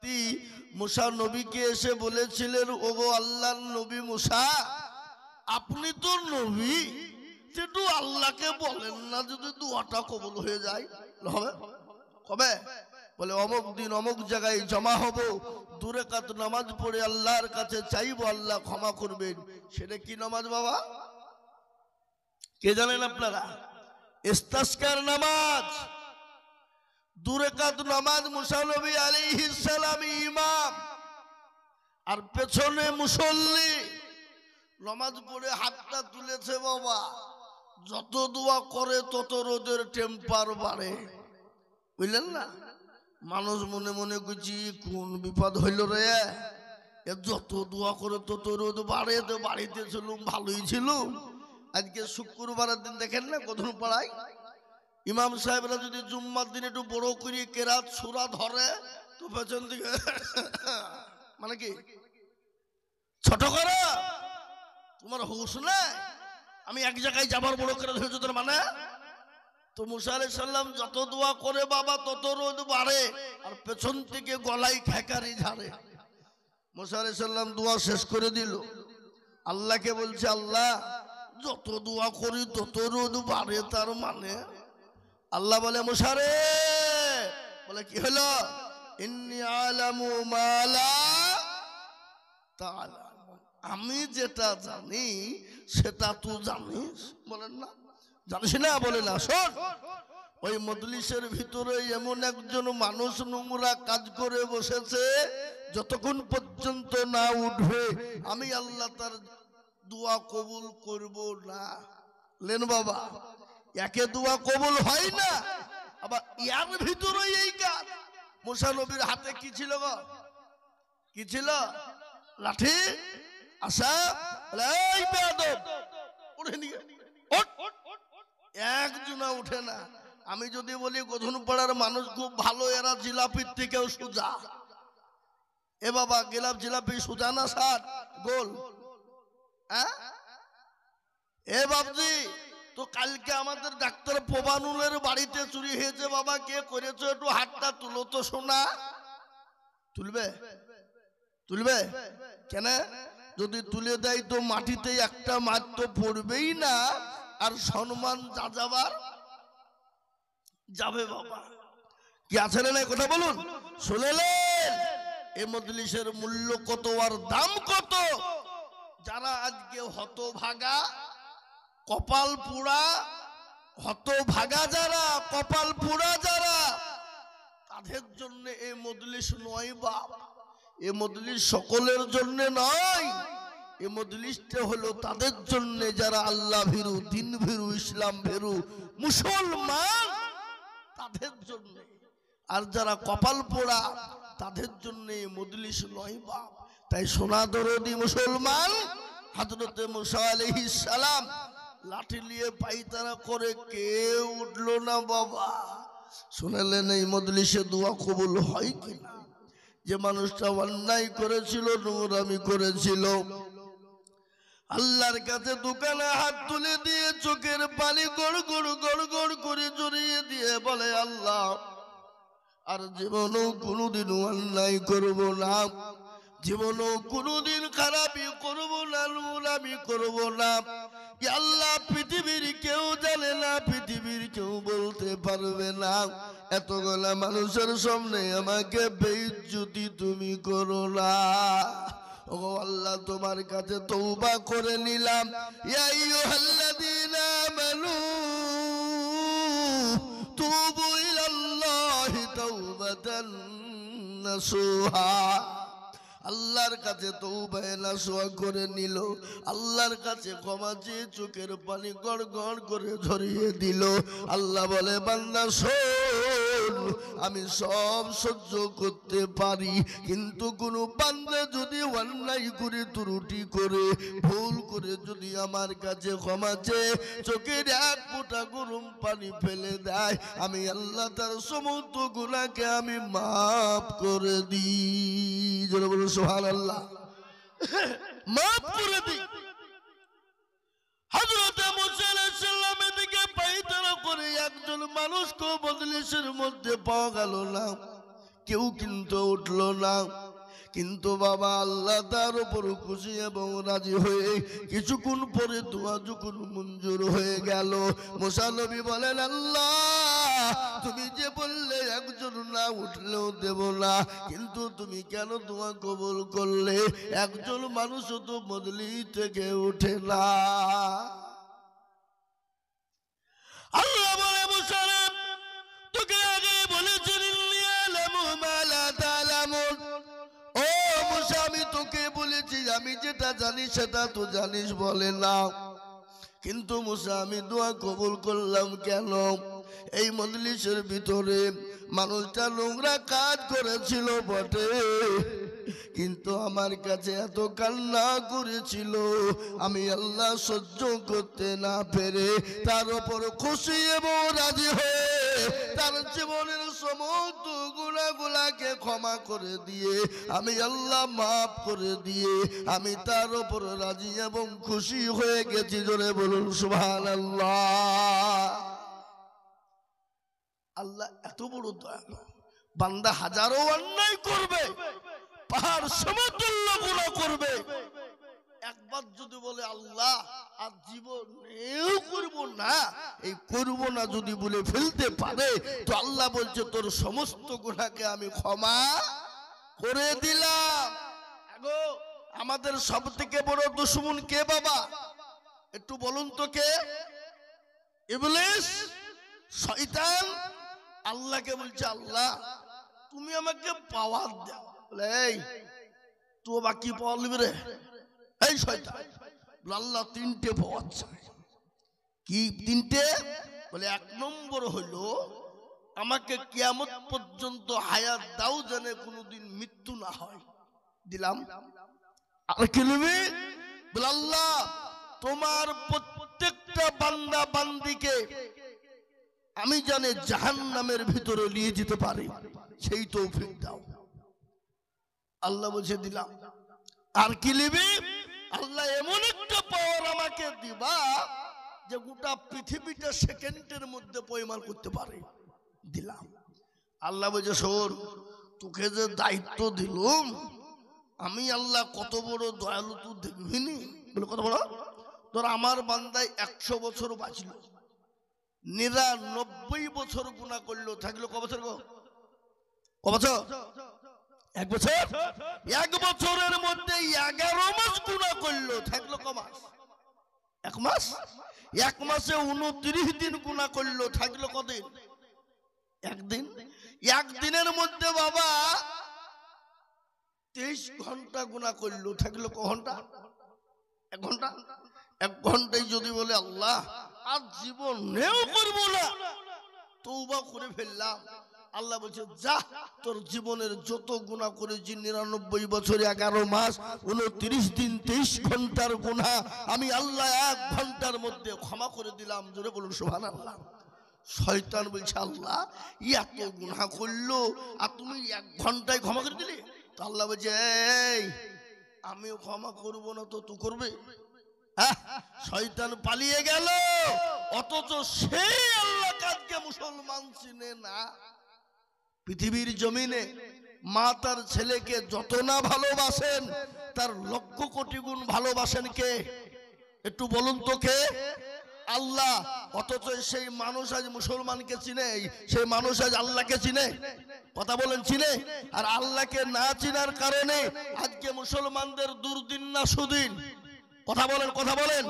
মুসা নবীকে এসে বলেছিলেন, ওগো আল্লাহর নবী মুসা, আপনি তো নবী, একটু আল্লাহকে বলেন না যদি দোয়াটা কবুল হয়ে যায়। হবে কবে? বলে অমুক দিন অমুক জায়গায় জমা হব, 2 রাকাত নামাজ পড়ে আল্লাহর কাছে চাইবো, আল্লাহ ক্ষমা করবেন। সেটা কি নামাজ বাবা? কে জানেন আপনারা? ইস্তিসকার নামাজ। 2 রাকাত নামাজ মুসা নবী আলাইহিস সালাম ইমাম, আর পেছনে মুসল্লি নামাজ পড়ে হাতটা তুলেছে। বাবা যত দোয়া করে তত রোদের টেম্পার বাড়ে, বুঝলেন না? মানুষ মনে মনে করছি কোন বিপদ হইল রে, যত দোয়া করে তত রোদ বাড়ে, তো বাড়িতে ছিলুম ভালোই ছিল। আজকে শুক্রবারের দিন দেখেন না কোন পাড়ায় ইমাম সাহেবরা যদি জুম্মার দিন একটু বড় করে কেরাত সূরা ধরে, তো পেছন দিকে মানে কি ছোট করে, তোমার হুঁশ নাই, আমি এক জায়গায় যাবার বড় করে ধরেছো তোর মানে। তো মুসা আলাইহিস সালাম যত দোয়া করে বাবা তত রোদ বাড়ে, আর পেছন থেকে গলায় খেকারি ঝাড়ে। মুসা আলাইহিস সালাম দোয়া শেষ করে দিল, আল্লাহকে বলছে, আল্লাহ যত দোয়া করি তত রোদ বাড়ে, তার মানে? আল্লাহ বলে, মুসা রে, বলে কি হলো? ইন্নী আলামু মা লা তা'লামুন, আমি যেটা জানি সেটা তুই জানিস। বলেন না জানিস না? বলে না। শোন, ওই মজলিসের ভিতরে এমন একজন মানুষ নোংরা কাজ করে বসেছে, যতক্ষণ পর্যন্ত না উঠবে আমি আল্লাহ তার দোয়া কবুল করব না। লেন বাবা, একে দোয়া কবুল হয় না, আবার ইয়ার ভিতরে এই কাজ। মুসা নবীর হাতে কি ছিল গো? কি ছিল? লাঠি। আশা এই বেয়াদব উঠে নিয়ে একজনা উঠে না। আমি যদি বলি গোধনপাড়ার মানুষ খুব ভালো, এরা জিলাপির থেকেও সোজা। এ বাবা, গেলাপ জিলাপি সোজা না ষাট গোল? হ্যাঁ এ বাবজি, তো কালকে আমাদের ডাক্তার প্রবানুলের বাড়িতে চুরি হয়েছে বাবা, কে করেছে একটু হাতটা তুলো তো শোনা। তুলবে? তুলবে কেন? যদি তুলে দেয় তো মাটিতে একটা মার তো পড়বেই না, আর সম্মান যা যাবার যাবে। বাবা কি আছে না কথা বলুন, শুনলেন? এই মজলিসের মূল্য কত আর দাম কত? যারা আজকে হতভাগা, কপাল পোড়া, হতভাগা যারা, কপাল পোড়া যারা, তাদের জন্য এই মজলিস নয় বাপ। এই মজলিস সকলের জন্য নয়, এই মজলিসটা হলো তাদের জন্য যারা আল্লাহ ভীরু, দিন ভীরু, ইসলাম ভীরু মুসলমান, তাদের জন্য। আর যারা কপাল পোড়া তাদের জন্য এই মজলিস নয় বাপ। তাই সোনা দরদি মুসলমান, হযরতে মুসা আলাইহিস সালাম লাঠি নিয়ে পাইতারা করে কেউ উঠলো না বাবা। শুনলেন এই মজলিসে দোয়া কবুল হয় কিনা? যে মানুষটা অন্যায় করেছিল, নোংরামি করেছিল, আল্লাহর কাছে দোকানে হাত তুলে দিয়ে চোখের পানি গড় গড় গড় গড় করে জড়িয়ে দিয়ে বলে, আল্লাহ আর জীবনও কোনোদিনও অন্যায় করব না, জীবনও কোনোদিন খারাপই করব না, নোংরামি করব না। আল্লাহ পৃথিবীর কেউ জানে না, পৃথিবীর কেউ বলতে পারবে না, এতগুলা মানুষের সামনে আমাকে বেইজ্জতি তুমি করো না। ও আল্লাহ, তোমার কাছে তওবা করে নিলাম। ইয়া আইয়ুহাল্লাযীনা আমানু তুবু ইলাল্লাহি তাওবাতান নাসুহা। আল্লাহর কাছে তওবা নাসুহা করে নিল, আল্লাহর কাছে ক্ষমা চেয়ে চোখের পানি গড় গড় করে ঝরিয়ে দিল। আল্লাহ বলে, বান্দা শোন, আমি সব সহ্য করতে পারি, কিন্তু কোন বান্দা যদি অন্যায় করে, ত্রুটি করে, ভুল করে যদি আমার কাছে ক্ষমা চেয়ে চোখের এক ফোঁটা গরম পানি ফেলে দেয়, আমি আল্লাহ তার সমস্ত গুনাহকে আমি মাফ করে দিই। জোরে বলুন সুবহানাল্লাহ। মাফ করে দিই। হযরতে মুসা আলাইহিস সালামের দিকে পায়তারা করে একজন মানুষকে মজলিসের মধ্যে পাওয়া গেল না, কেউ কিন্তু উঠলো না। কিন্তু বাবা আল্লাহ তার উপর খুশি এবং রাজি হয়ে কিছুক্ষণ পরে দোয়া যখন মঞ্জুর হয়ে গেল, মুসা নবী বলেন, আল্লাহ তুমি যে বললে একজন না উঠলেও দেব না, কিন্তু তুমি কেন দোয়া কবুল করলে? একজন মানুষও তো বদলি থেকে উঠে না। আল্লাহ বলে, মুসা তোকে আগে বলেছিলেন ও মুসা, আমি তোকে বলেছি আমি যেটা জানি সেটা তো জানিস বলে না। কিন্তু মুসা আমি দোয়া কবুল করলাম কেন? এই মজলিসের ভিতরে মানুষটা নোংরা কাজ করেছিল বটে, কিন্তু আমার কাছে এত কান্না করেছিল, আমি আল্লাহ সহ্য করতে না পেরে তার উপর খুশি এবং রাজি হয়ে তার জীবনের সমস্ত গুনাহগুলোকে ক্ষমা করে দিয়ে আমি আল্লাহ মাফ করে দিয়ে আমি তার উপর রাজি এবং খুশি হয়ে গেছি। জোরে বলুন সুবহানাল্লাহ। আল্লাহ এত বড় দয়ালু, বান্দা হাজারো অন্যায় করবে, পাহাড় সমতুল্য গুনাহ করবে, একবার যদি বলে আল্লাহ আর জীবনেও করব না, এই করব না যদি বলে ফেলতে পারে, তো আল্লাহ বলছে তোর সমস্ত গুনাহকে আমি ক্ষমা করে দিলাম। আগো আমাদের সব থেকে বড় দুশমন কে বাবা? একটু বলুন তো কে? ইবলিস, শয়তান। আল্লাহকে বলছে, আল্লাহ তুমি আমাকে পাওয়ার দাও। বলে এই তো বাকি পাওয়ার নিবে রে? এই শয়তান, আল্লাহ তিনটে পাওয়ার চাই। কি তিনটে? বলে এক নম্বর হলো আমাকে কিয়ামত পর্যন্ত হায়াত দাও, যেন কোনোদিন মৃত্যু না হয়। দিলাম। আর কি নেবে? বলে আল্লাহ তোমার প্রত্যেকটা বান্দা বান্দিকে আমি জানি জাহান্নামের ভিতরে নিয়ে যেতে পারি, সেই তৌফিক দাও। আল্লাহ বলছে দিলাম। আর কি নেবে? আল্লাহ এমন একটা পাওয়ার আমাকে দিবা যে গোটা পৃথিবীটা সেকেন্ডের মধ্যে পরিমাণ করতে পারে। দিলাম। আল্লাহ বলছে শোন, তোকে যে দায়িত্ব দিলাম আমি আল্লাহ কত বড় দয়ালু তুই দেখবিনি। বলে কত বড়? তোর আমার বান্দায় 100 বছর বাঁচল, 99 বছর গুনাহ করলো, থাকলো ক বছর গো? ক বছর? 1 বছর। 1 বছরের মধ্যে 11 মাস গুনাহ করলো, থাকলো ক মাস? 1 মাস। 1 মাসে 29 দিন গুনাহ করলো, থাকলো কদিন? 1 দিন। 1 দিনের মধ্যে বাবা 23 ঘন্টা গুনাহ করলো, থাকলো ক ঘন্টা? 1 ঘন্টা। 1 ঘন্টায় যদি বলে আল্লাহ আর জীবনেও করব না, তওবা করে ফেললাম, আল্লাহ বলছে যা তোর জীবনের যত গুনাহ করেছি 99 বছর 11 মাস 29 দিন 23 ঘন্টার গুনাহ আমি আল্লাহ 1 ঘন্টার মধ্যে ক্ষমা করে দিলাম। জোরে বলুন সুবহানাল্লাহ। শয়তান বলছে আল্লাহ এত গুনাহ করলো আর তুমি 1 ঘন্টায় ক্ষমা করে দিলে? তো আল্লাহ বলছে এই আমিও ক্ষমা করব না তো তুই করবে? শয়তান পালিয়ে গেল, অথচ সেই আল্লাহ কাজকে মুসলমান চিনে না। পৃথিবীর জমিনে মা তার ছেলেকে যত না ভালোবাসেন তার লক্ষ কোটি গুণ ভালোবাসেন কে? একটু বলুন তো কে? আল্লাহ। অথচ সেই মানুষ আজ মুসলমানকে চিনে, সেই মানুষ আজ আল্লাহকে চিনে? কথা বলেন চিনে? আর আল্লাহকে না চিনার কারণে আজকে মুসলমানদের দুর্দিন না সুদিন? কথা বলেন, কথা বলেন।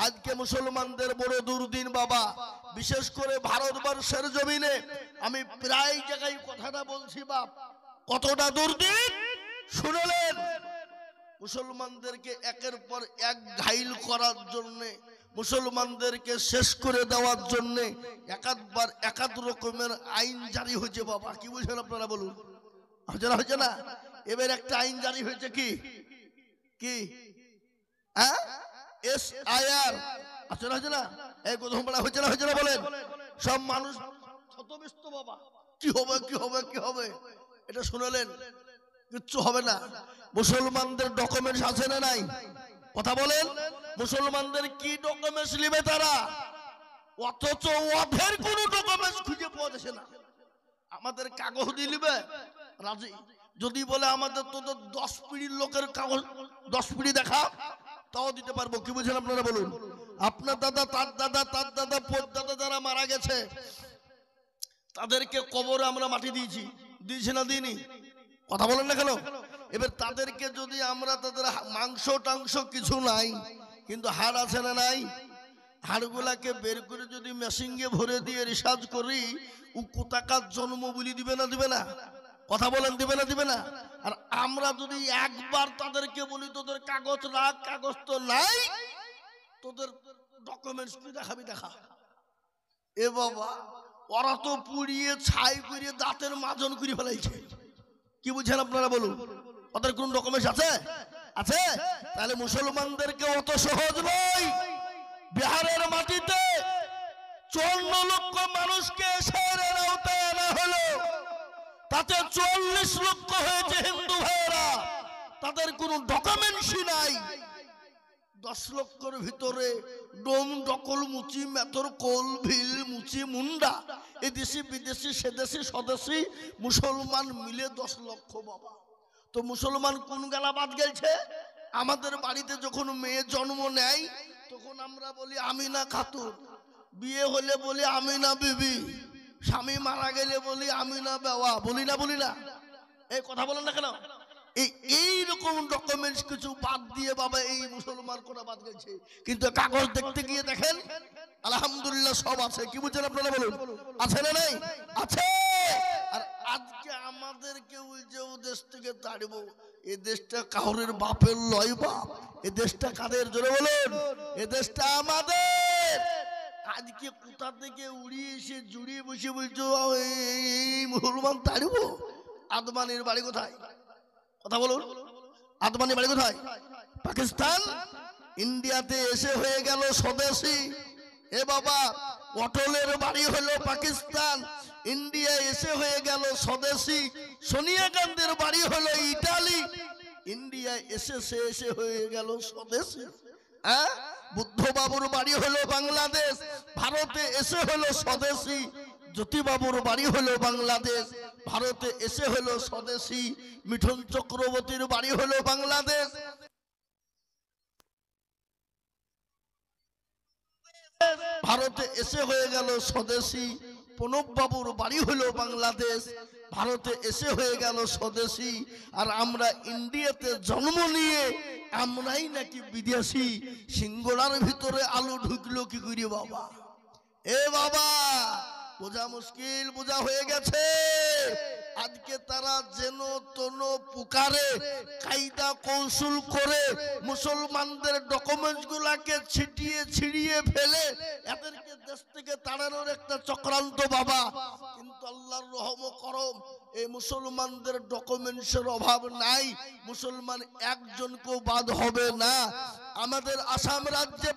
আজকে মুসলমানদের বড় দুর্দিন বাবা, বিশেষ করে ভারতবর্ষের জমিনে আমি প্রায় জায়গায় কথাটা বলছি বাপ, কতটা দুর্দিন শুনলেন? মুসলমানদেরকে একের পর এক ঘাইল করার জন্য, মুসলমানদেরকে শেষ করে দেওয়ার জন্য একাধবার একাধ রকমের আইন জারি হয়েছে বাবা। কি বুঝলেন আপনারা বলুন? হয়েছে না? এবার একটা আইন জারি হয়েছে কি কি SIR হয়েছে না? এই প্রথম বেলা হয়েছে না? হয়েছে না বলেন? সব মানুষ ক্ষতবিষ্ট বাবা, কি হবে কি হবে কি হবে, এটা শুনলেন? কিচ্ছু হবে না। মুসলমানদের ডকুমেন্টস আছে না নাই? কথা বলেন। মুসলমানদের কি ডকুমেন্টস নেবে তারা? অথচ ওদের কোনো ডকুমেন্টস খুঁজে পাওয়া যাচ্ছে না। আমাদের কাগজ দিয়ে নিবে রাজি। যদি বলে আমাদের তোদের 10 পিঁড়ির লোকের কাগজ 10 পিঁড়ি দেখা, তাও দিতে পারবো। কি বুঝেন আপনারা বলুন? আপনার দাদা, তার দাদা, তার দাদা, পরদাদা যারা মারা গেছে তাদেরকে কবরে আমরা মাটি দিয়েছি না দিইনি? কথা বলেন না কেন? এবার তাদেরকে যদি আমরা তাদের মাংস টাংস কিছু নাই, কিন্তু হাড় আছে না নাই? হাড়গুলাকে বের করে যদি মেশিনে ভরে দিয়ে রিসার্চ করি, ও কোথাকার জন্ম বলি দিবে না? কথা বলেন, দিবে না? আর আমরা যদি একবার তাদেরকে বলি তোদের কাগজ রাখ, কাগজ তো নাই, তোদের ডকুমেন্টস কি দেখাবি দেখা। এ বাবা, ওরা তো পুড়িয়ে ছাই করে দাঁতের মাজন করে ফেলাইছে। কি বুঝছেন আপনারা বলুন? ওদের কোন ডকুমেন্টস আছে? তাহলে মুসলমানদেরকে অত সহজ নয়। বিহারের মাটিতে 54 লক্ষ মানুষকে এসআইআরের আওতায় আনা হলো, তাতে 44 লক্ষ হয়েছে হিন্দু ভাইয়েরা, তাদের কোনো ডকুমেন্টসই নাই। 10 লক্ষের ভিতরে ডোম ডকল মুচি মেথর কোল ভিল মুচি মুন্ডা, এদেশি বিদেশি সেদেশি স্বদেশি মুসলমান মিলে 10 লক্ষ। বাবা, তো মুসলমান কোন গেলা বাদ গেছে? আমাদের বাড়িতে যখন মেয়ে জন্ম নেয় তখন আমরা বলি আমিনা খাতুন, বিয়ে হলে বলি আমিনা বিবি, স্বামী মারা গেলে বলি আমিনা বেওয়া, বলি না? এই কথা বলেন না কেন? এইরকম ডকুমেন্টস কিছু বাদ দিয়ে বাবা এই মুসলমান কোটা বাদ গেছে, কিন্তু কাগজ দেখতে গিয়ে দেখেন আলহামদুলিল্লাহ সব আছে। কি বুঝছেন আপনারা বলুন? আছে না নাই? আছে। আর আজকে আমাদেরকে ওই যে ও দেশ থেকে তাড়িব, এ দেশটা কাউরের বাপের লয় বাপ, এ দেশটা কাদের? জোরে বলুন, এ দেশটা আমাদের। আজকে কোথা থেকে উড়িয়ে এসে জুড়িয়ে বসে বলছো এই মুসলমান তাড়িব। আদমানির বাড়ি কোথায়? কথা বলুন, আদমানির বাড়ি কোথায়? পাকিস্তান। ইন্ডিয়াতে এসে হয়ে গেল স্বদেশী। এ বাবা, অটলের বাড়ি হলো পাকিস্তান, ইন্ডিয়া এসে হয়ে গেল স্বদেশী। সোনিয়া গান্ধীর বাড়ি হলো ইটালি, ইন্ডিয়া এসে হয়ে গেল স্বদেশী। বুদ্ধ বাবুর বাড়ি হলো বাংলাদেশ, ভারতে এসে হলো স্বদেশী। জ্যোতি বাবুর বাড়ি হলো বাংলাদেশ, ভারতে এসে হলো স্বদেশী। মিঠুন চক্রবর্তীর বাড়ি হলো বাংলাদেশ, ভারতে এসে হয়ে গেল স্বদেশী। প্রণব বাবুর বাড়ি হলো বাংলাদেশ, ভারতে এসে হয়ে গেল স্বদেশী। আর আমরা ইন্ডিয়াতে জন্ম নিয়ে আমরাই নাকি বিদেশি। সিঙ্গড়ার ভিতরে আলু ঢুকলো কি করে বাবা? এ বাবা, বোঝা মুশকিল, বোঝা হয়ে গেছে। আজকে তারা যেন তেন পুকারে কায়দা কৌশল করে মুসলমানদের ডকুমেন্টস গুলাকে ছিড়িয়ে ফেলে এদেরকে দেশ থেকে তাড়ানোর একটা চক্রান্ত বাবা। কিন্তু আল্লাহর রহম করম, এই মুসলমানদের ডকুমেন্টসের অভাব নাই, মুসলমান একজনকেও বাদ হবে না। আমাদের আসাম রাজ্যে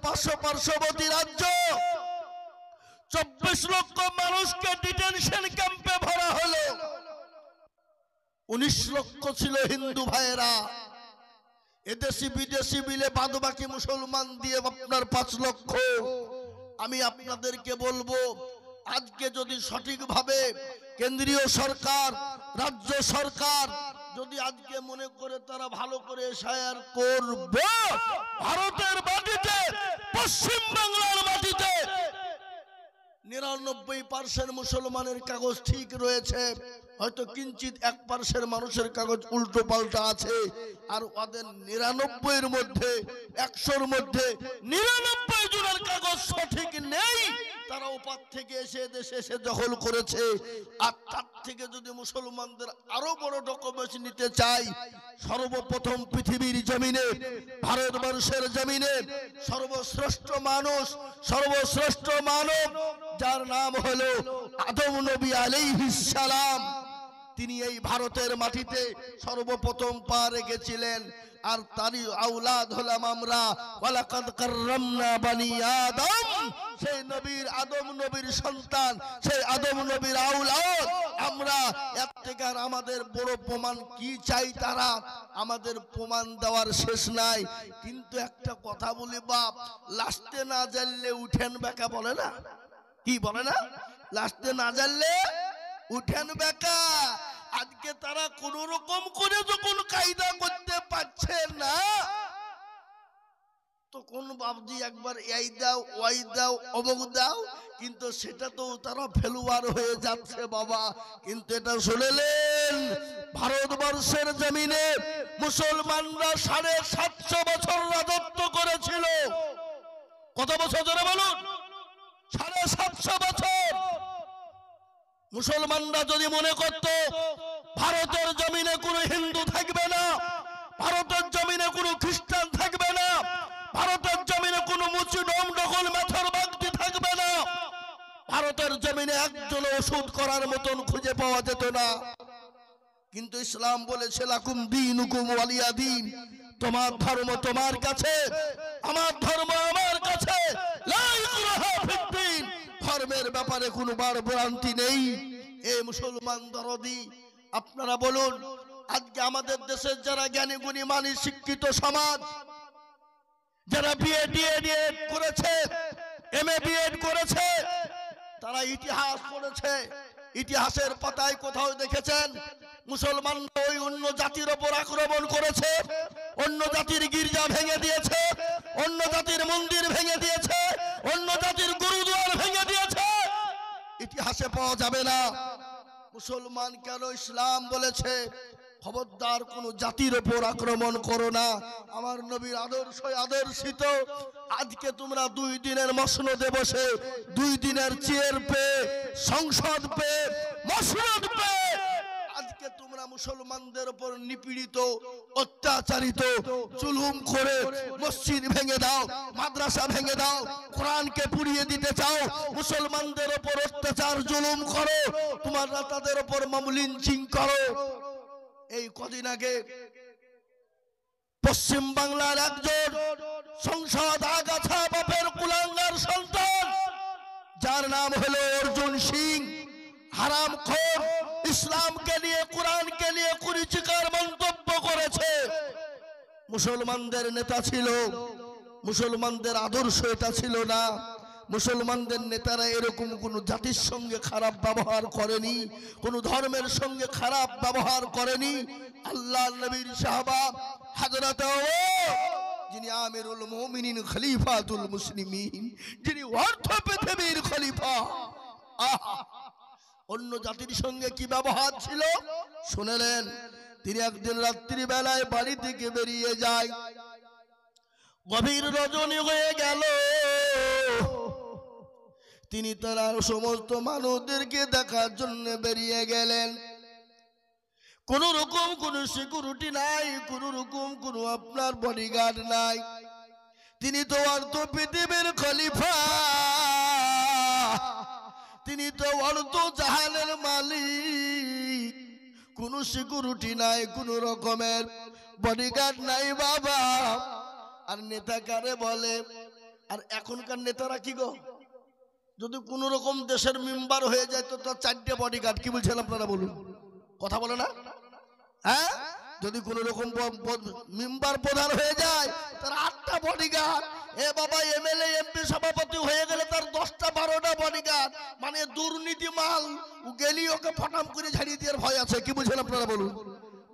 পার্শ্ববর্তী রাজ্য 24 লক্ষ মানুষকে ডিটেনশন ক্যাম্পে ভরা হলো। 19 লক্ষ ছিল হিন্দু ভাইয়েরা, এদেশি বিদেশি মিলে বাদ বাকি মুসলমান দিয়ে আপনার 5 লক্ষ। আমি আপনাদেরকে বলবো, আজকে যদি সঠিকভাবে কেন্দ্রীয় সরকার, রাজ্য সরকার যদি আজকে মনে করে তারা ভালো করে এসআইআর করবে, ভারতের মাটিতে, পশ্চিম বাংলার মাটিতে 99% মুসলমানের কাগজ ঠিক রয়েছে, হয়তো কিঞ্চিত 1% মানুষের কাগজ উল্টো পাল্টা আছে। আর ওদের 99-এর মধ্যে 100-র মধ্যে 99 জনের কাগজ সঠিক নেই। তারা ওপার থেকে এসে দেশে এসে দখল করেছে। আর তার থেকে যদি মুসলমানদের আরো বড় ডকুমেন্টস নিতে চাই, সর্বপ্রথম পৃথিবীর জমিনে, ভারতবর্ষের জমিনে সর্বশ্রেষ্ঠ মানব যার নাম হলো আদম নবী আলাইহিস সালাম, তিনি এই ভারতের মাটিতে সর্বপ্রথম পা রেখেছিলেন। আর তারই আওলাদ হলাম আমরা। ওয়ালাকাদ কাররামনা বানি আদম, সেই নবীর, আদম নবীর সন্তান, সেই আদম নবীর আওলাদ আমরা। এর থেকে আর আমাদের বড় প্রমাণ কি চাই? তারা আমাদের প্রমাণ দেওয়ার শেষ নাই। কিন্তু একটা কথা বলি বাপ, লাস্টে না জানলে উঠেন বেকা বলে না? কি বলে না? লাস্টে না জানলে উঠেন বেকা। আজকে তারা কোন রকম করে যখন কায়দা করতে পারছে না, তখন বাবজি একবার এই দাও ওই দাও অমুক দাও, কিন্তু সেটা তো তারা ফেলুয়ার হয়ে যাচ্ছে বাবা। কিন্তু এটা শুনলেন, ভারতবর্ষের জমিনে মুসলমানরা 750 বছর রাজত্ব করেছিল। কত বছর ধরে বলুন? 750 বছর। মুসলমানরা যদি মনে করত ভারতের জমিনে কোনো হিন্দু থাকবে না, ভারতের জমিনে কোনো খ্রিস্টান থাকবে না, ভারতের জমিনে কোনো মুসলিম দখল মেথর ব্যক্তি থাকবে না, ভারতের জমিনে একজন ওষুধ করার মতন খুঁজে পাওয়া যেত না। কিন্তু ইসলাম বলেছে লাকুম দীনুকুম ওয়ালিয়া দীন, তোমার ধর্ম তোমার কাছে, আমার ধর্ম আমার কাছে। লা ইকরাহা ফিদ্দীন, ধর্মের ব্যাপারে কোনো বাড়বাড়ন্তি নেই। এই মুসলমান দরদি, আপনারা বলুন, আজকে আমাদের দেশের যারা জ্ঞানী গুণী মানি শিক্ষিত সমাজ, যারা বিএড করেছে, এমএ বিএড করেছে, তারা ইতিহাস পড়েছে। ইতিহাসের পাতায় কোথাও দেখেছেন মুসলমান ওই অন্য জাতির ওপর আক্রমণ করেছে, অন্য জাতির গির্জা ভেঙে দিয়েছে, অন্য জাতির মন্দির ভেঙে দিয়েছে, অন্য জাতির গুরুদুয়ার ভেঙে দিয়েছে? ইতিহাসে পাওয়া যাবে না। মুসলমান কেন? ইসলাম বলেছে খবরদার কোন জাতির ওপর আক্রমণ করো না। আমার নবীর আদর্শ আদর্শিত। আজকে তোমরা 2 দিনের মসনদে বসে, 2 দিনের চেয়ার পেয়ে, সংসদ পেয়ে, মসনদ পেয়ে আজকে তোমরা মুসলমানদের উপর নিপীড়িত, অত্যাচারিত, জুলুম করে মসজিদ ভেঙে দাও, মাদ্রাসা ভেঙে দাও, কোরআনকে পুড়িয়ে দিতে চাও, মুসলমানদের উপর অত্যাচার জুলুম করো, তোমরা তাদের উপর লিঞ্চিং করো। এই কদিন আগে পশ্চিম বাংলার একজন সংসদ আগাছা বাপের কুলাঙ্গার সন্তান, যার নাম হলো অর্জুন সিং, হারামখোর, ইসলামকে নিয়ে কোরআনকে নিয়ে কুরুচিকর মন্তব্য করেছে। মুসলমানদের নেতা ছিল, মুসলমানদের আদর্শ এটা ছিল না। মুসলমানদের নেতারা এরকম কোন জাতির সঙ্গে খারাপ ব্যবহার করেনি, কোন ধর্মের সঙ্গে খারাপ ব্যবহার করেনি। আল্লাহ নবীর সাহাবা হযরত যিনি আমিরুল মুমিনিন খলিফাতুল মুসলিমিন, যিনি অর্ধ পৃথিবীর খলিফা, অন্য জাতির সঙ্গে কি ব্যবহার ছিল শুনলেন। তিনি একদিন রাত্রি বেলায় বাড়ি থেকে বেরিয়ে যায়, গভীর রজনী হয়ে গেল। তিনি তার সমস্ত মানুষদেরকে দেখার জন্য বেরিয়ে গেলেন। কোন রকম কোন সিকিউরিটি নাই, কোন রকম কোন আপনার বডিগার্ড নাই। তিনি তো অর্ধ পৃথিবীর খলিফা, তিনি তো অর্ধ জাহানের মালিক। কোন সিকিউরিটি নাই, কোন রকমের বডিগার্ড নাই বাবা। আর নেতা কারে বলে? আর এখনকার নেতারা কি গো, যদি কোন রকম দেশের মেম্বার হয়ে যায় তো তার 4টে বডিগার্ড। কি বলছেন আপনারা বলুন? কথা বলে না? হ্যাঁ, যদি কোন রকম মেম্বার প্রধান হয়ে যায় তার 8টা বডিগার্ড। এ বাবা, এমএলএ এমপি সভাপতি হয়ে গেলে তার 10টা 12টা বডিগার্ড। মানে দুর্নীতি মাল গেলি ওকে ফটাম করে ঝাড়িয়ে দেওয়ার ভয় আছে। কি বুঝেন আপনারা বলুন?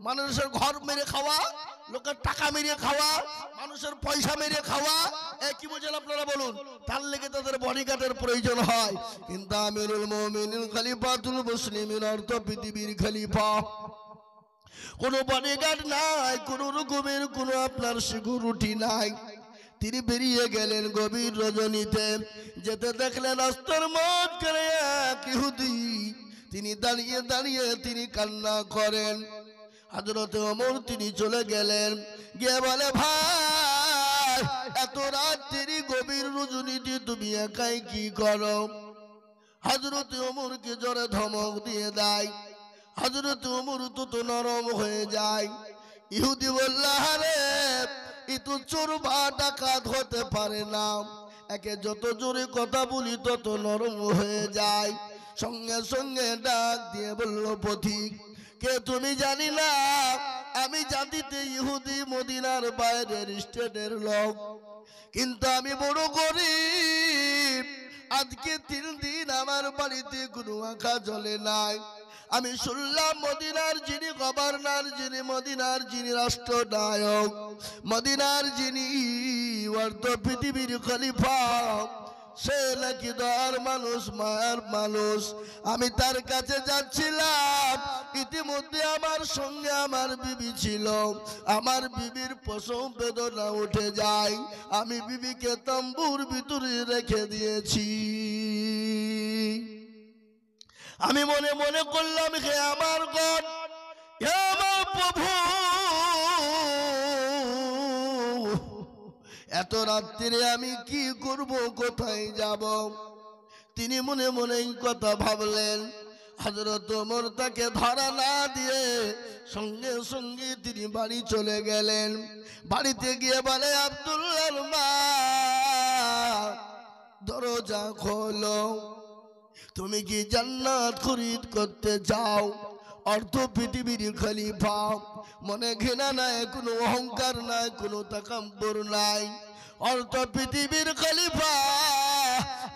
মানুষের ঘর মেরে খাওয়া, লোকের টাকা মেরে খাওয়া, মানুষের পয়সা মেরে খাওয়া, কি বুঝেন আপনারা বলুন? তার লেগে তাদের বডিগার্ডের প্রয়োজন হয়। কিন্তু আমিরুল মুমিনিন খলিফাতুল মুসলিমিন, অর্ধ পৃথিবীর খলিফা, কোন বডিগার্ড নাই, কোন রকমের কোন আপনার সিকিউরিটি নাই। তিনি বেরিয়ে গেলেন গভীর রজনীতে। যেতে দেখলেন রাস্তার মাঝখানে এক ইহুদি, তিনি দাঁড়িয়ে দাঁড়িয়ে তিনি কান্না করেন। হযরত ওমর তিনি চলে গেলেন, গিয়ে বলে, ভাই এত রাত্রি গভীর রজনীতে তুমি একাই কি করো? হযরত ওমরকে জোরে ধমক দিয়ে দেয়। হযরত ওমর তো নরম হয়ে যায়। ইহুদি বলল, আরে এ তো চোর বা ডাকাত হতে পারে না, একে যত জোরে কথা বলি তত নরম হয়ে যায়। সঙ্গে সঙ্গে ডাক দিয়ে বলল, পথিক কে তুমি? জানি না, আমি জাতিতে ইহুদি, মদিনার বাইরের স্টেটের লোক, কিন্তু আমি বড় গরিব। আজকে 3 দিন আমার বাড়িতে কোনো আঁখা জ্বলে নাই। আমি শুনলাম মদিনার যিনি গভর্নর, যিনি মদিনার যিনি রাষ্ট্রনায়ক, মদিনার যিনি অর্ধ পৃথিবীর খলিফা, সে নাকি দয়ার মানুষ, মায়ার মানুষ। আমি তার কাছে যাচ্ছিলাম, ইতিমধ্যে আমার সঙ্গে আমার বিবি ছিল। আমার বিবির প্রসব বেদনা উঠে যায়, আমি বিবিকে তাম্বুর ভিতরে রেখে দিয়েছি। আমি মনে মনে করলাম, হে আমার গড, হে আমার প্রভু, এত রাত্রিরে আমি কি করব, কোথায় যাব? তিনি মনে মনে এই কথা ভাবলেন। হযরত ওমর তাকে ধরা না দিয়ে সঙ্গে সঙ্গে তিনি বাড়ি চলে গেলেন। বাড়িতে গিয়ে বলে, আব্দুল্লাহর মা, দরজা খোলো, তুমি কি জান্নাত খরিদ করতে চাও? অর্ধ পৃথিবীর খলিফা, মনে ঘৃণা নাই, কোনো অহংকার নাই, কোনো তাকাব্বুর নাই। অর্ধ পৃথিবীর খলিফা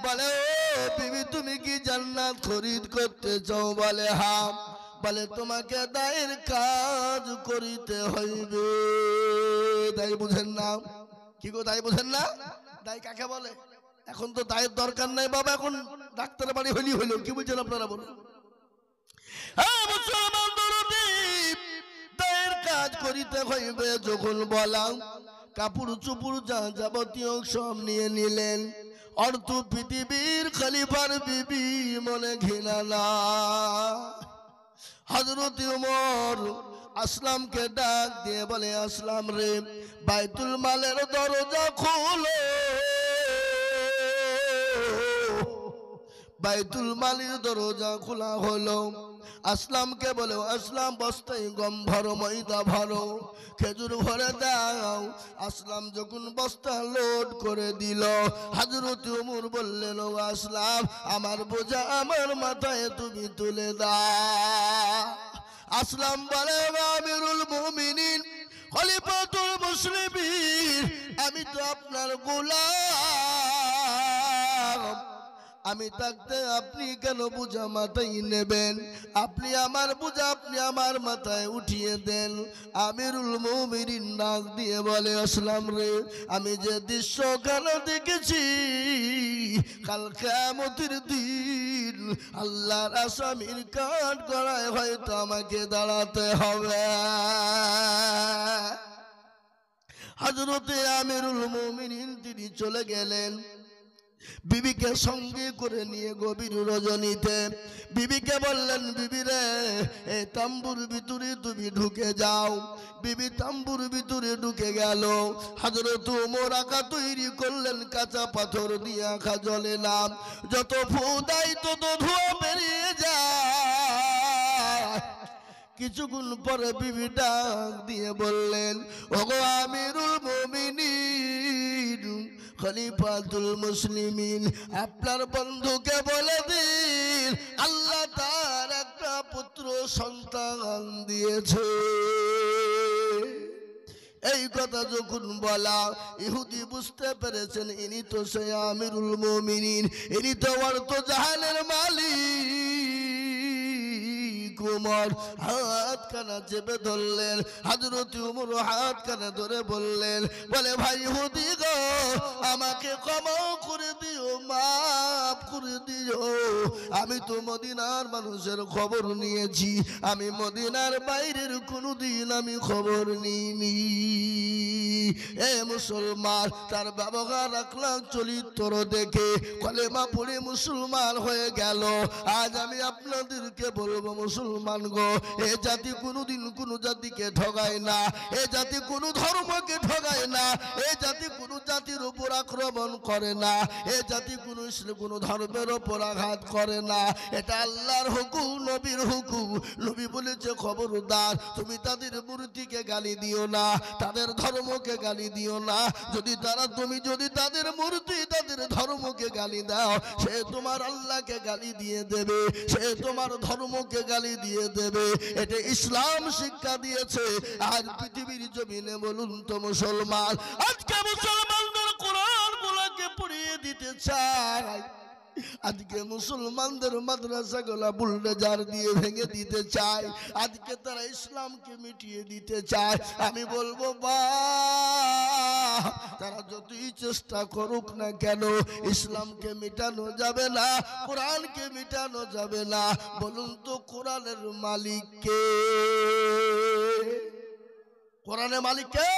বলে, ও বিবি, তুমি কি জান্নাত খরিদ করতে চাও? বলে হ্যাঁ। বলে, তোমাকে দায়ের কাজ করিতে হইবে। দায় বুঝেন না? কি গো, দায় বুঝেন না? দায় কাকে বলে? এখন তো দায়ের দরকার নাই বাবা, এখন ডাক্তার বাড়ি হইলি হইলো। কি বলছেন আপনারা বলুন? হ্যাঁ মুসলমান দরদি, দায়ের কাজ করিতে হইবে যখন বলা, কাপড় চুপুর যা যাবতীয় সব নিয়ে নিলেন। অর্ধ পৃথিবীর খলিফার বিবি মনে ঘৃণা না। হযরত ওমর আসলামকে ডাক দিয়ে বলে, আসলাম রে, বাইতুল মালের দরজা খোলো। বাইতুল মালের দরজা খোলা হলো। আসলামকে বলে, আসলাম বস্তায় গম ভরো, ময়দা ভরো, খেজুর ভরে দাও। আসলাম যখন বস্তা লোড করে দিল, হযরত ওমর বললেন, ও আসলাম, আমার বোঝা আমার মাথায় তুমি তুলে দাও। আসলাম বলে, আমিরুল মুমিনিন, খলিফাতুল মুসলিমিন, আমি তো আপনার গোলাম, আমি থাকতে আপনি কেন বোঝা মাথায় নেবেন? আপনি আমার বোঝা আপনি আমার মাথায় উঠিয়ে দেন। আমিরুল মুমিনিন ডাক দিয়ে বলে, আসলাম রে, আমি যে দৃশ্য কেন দেখেছি, কাল কিয়ামতের দিন আল্লাহর আসামির কাঠ গড়ায় হয়তো আমাকে দাঁড়াতে হবে। হযরতে আমিরুল মুমিনিন তিনি চলে গেলেন, বিবিকে সঙ্গে করে নিয়ে গভীর রজনীতে বিবিকে বললেন, বিবি রে, এই তাম্বুর ভিতরে তুমি ঢুকে যাও। বিবি তাম্বুর ভিতরে ঢুকে গেল। হযরত ওমর আঁকা তৈরি করলেন, কাঁচা পাথর দিয়ে আঁকা জ্বলে না, যত ফু দেয় তত ধোঁয়া বেরিয়ে যায়। কিছুক্ষণ পরে বিবি ডাক দিয়ে বললেন, ওগো আমিরুল মুমিনিন, খলিফাতুল মুসলিমিন, আপনার বন্ধুকে বলে দিন আল্লাহ তার একটা পুত্র সন্তান দিয়েছে। এই কথা যখন বলা, ইহুদি বুঝতে পেরেছেন ইনি তো সে আমিরুল মুমিনিন, ইনি তো অর্থ জাহানের মালিক। ওমর হাত কানা চেপে ধরলেন। হযরত ওমর হাত কানা ধরে বললেন, বলে, ভাই ইহুদি গো, আমাকে ক্ষমা করে দিও, মাফ করে দিও। আমি তো মদিনার মানুষের খবর নিয়েছি, আমি মদিনার বাইরের কোনোদিন আমি খবর নিইনি। এ মুসলমান, তার ব্যবহার আখলাক চরিত্র দেখে কলেমা পড়ে মুসলমান হয়ে গেল। আজ আমি আপনাদেরকে বলবো, মুসলমান গো, এ জাতি কোনোদিন কোনো জাতিকে ঠগায় না, এ জাতি কোনো ধর্মকে ঠগায় না, এ জাতি কোনো জাতির উপর আক্রমণ করে না, এ জাতি কোনো ধর্মের উপর আঘাত করে না। এটা আল্লাহর হুকুম, নবীর হুকুম। নবী বলেছে, খবরদার তুমি তাদের মূর্তিকে গালি দিও না, তাদের ধর্মকে গালি দিও না। তুমি যদি তাদের মূর্তি তাদের ধর্মকে গালি দাও, সে তোমার আল্লাহকে গালি দিয়ে দেবে, সে তোমার ধর্মকে গালি দিয়ে দেবে। এটা ইসলাম শিক্ষা দিয়েছে। আজ পৃথিবীর জমিনে বলুন তো মুসলমান, আজকে মুসলমানদের কোরআন গুলাকে পড়িয়ে দিতে চায়, আজকে মুসলমানদের মাদ্রাসাগুলা বুলডোজার দিয়ে ভেঙে দিতে চায়, আজকে তারা ইসলামকে মিটিয়ে দিতে চায়। আমি বলবো তারা যতই চেষ্টা করুক না কেন ইসলামকে মিটানো যাবে না, কোরআনকে মিটানো যাবে না। বলুন তো কোরআনের মালিক কে? কোরআনের মালিক কে?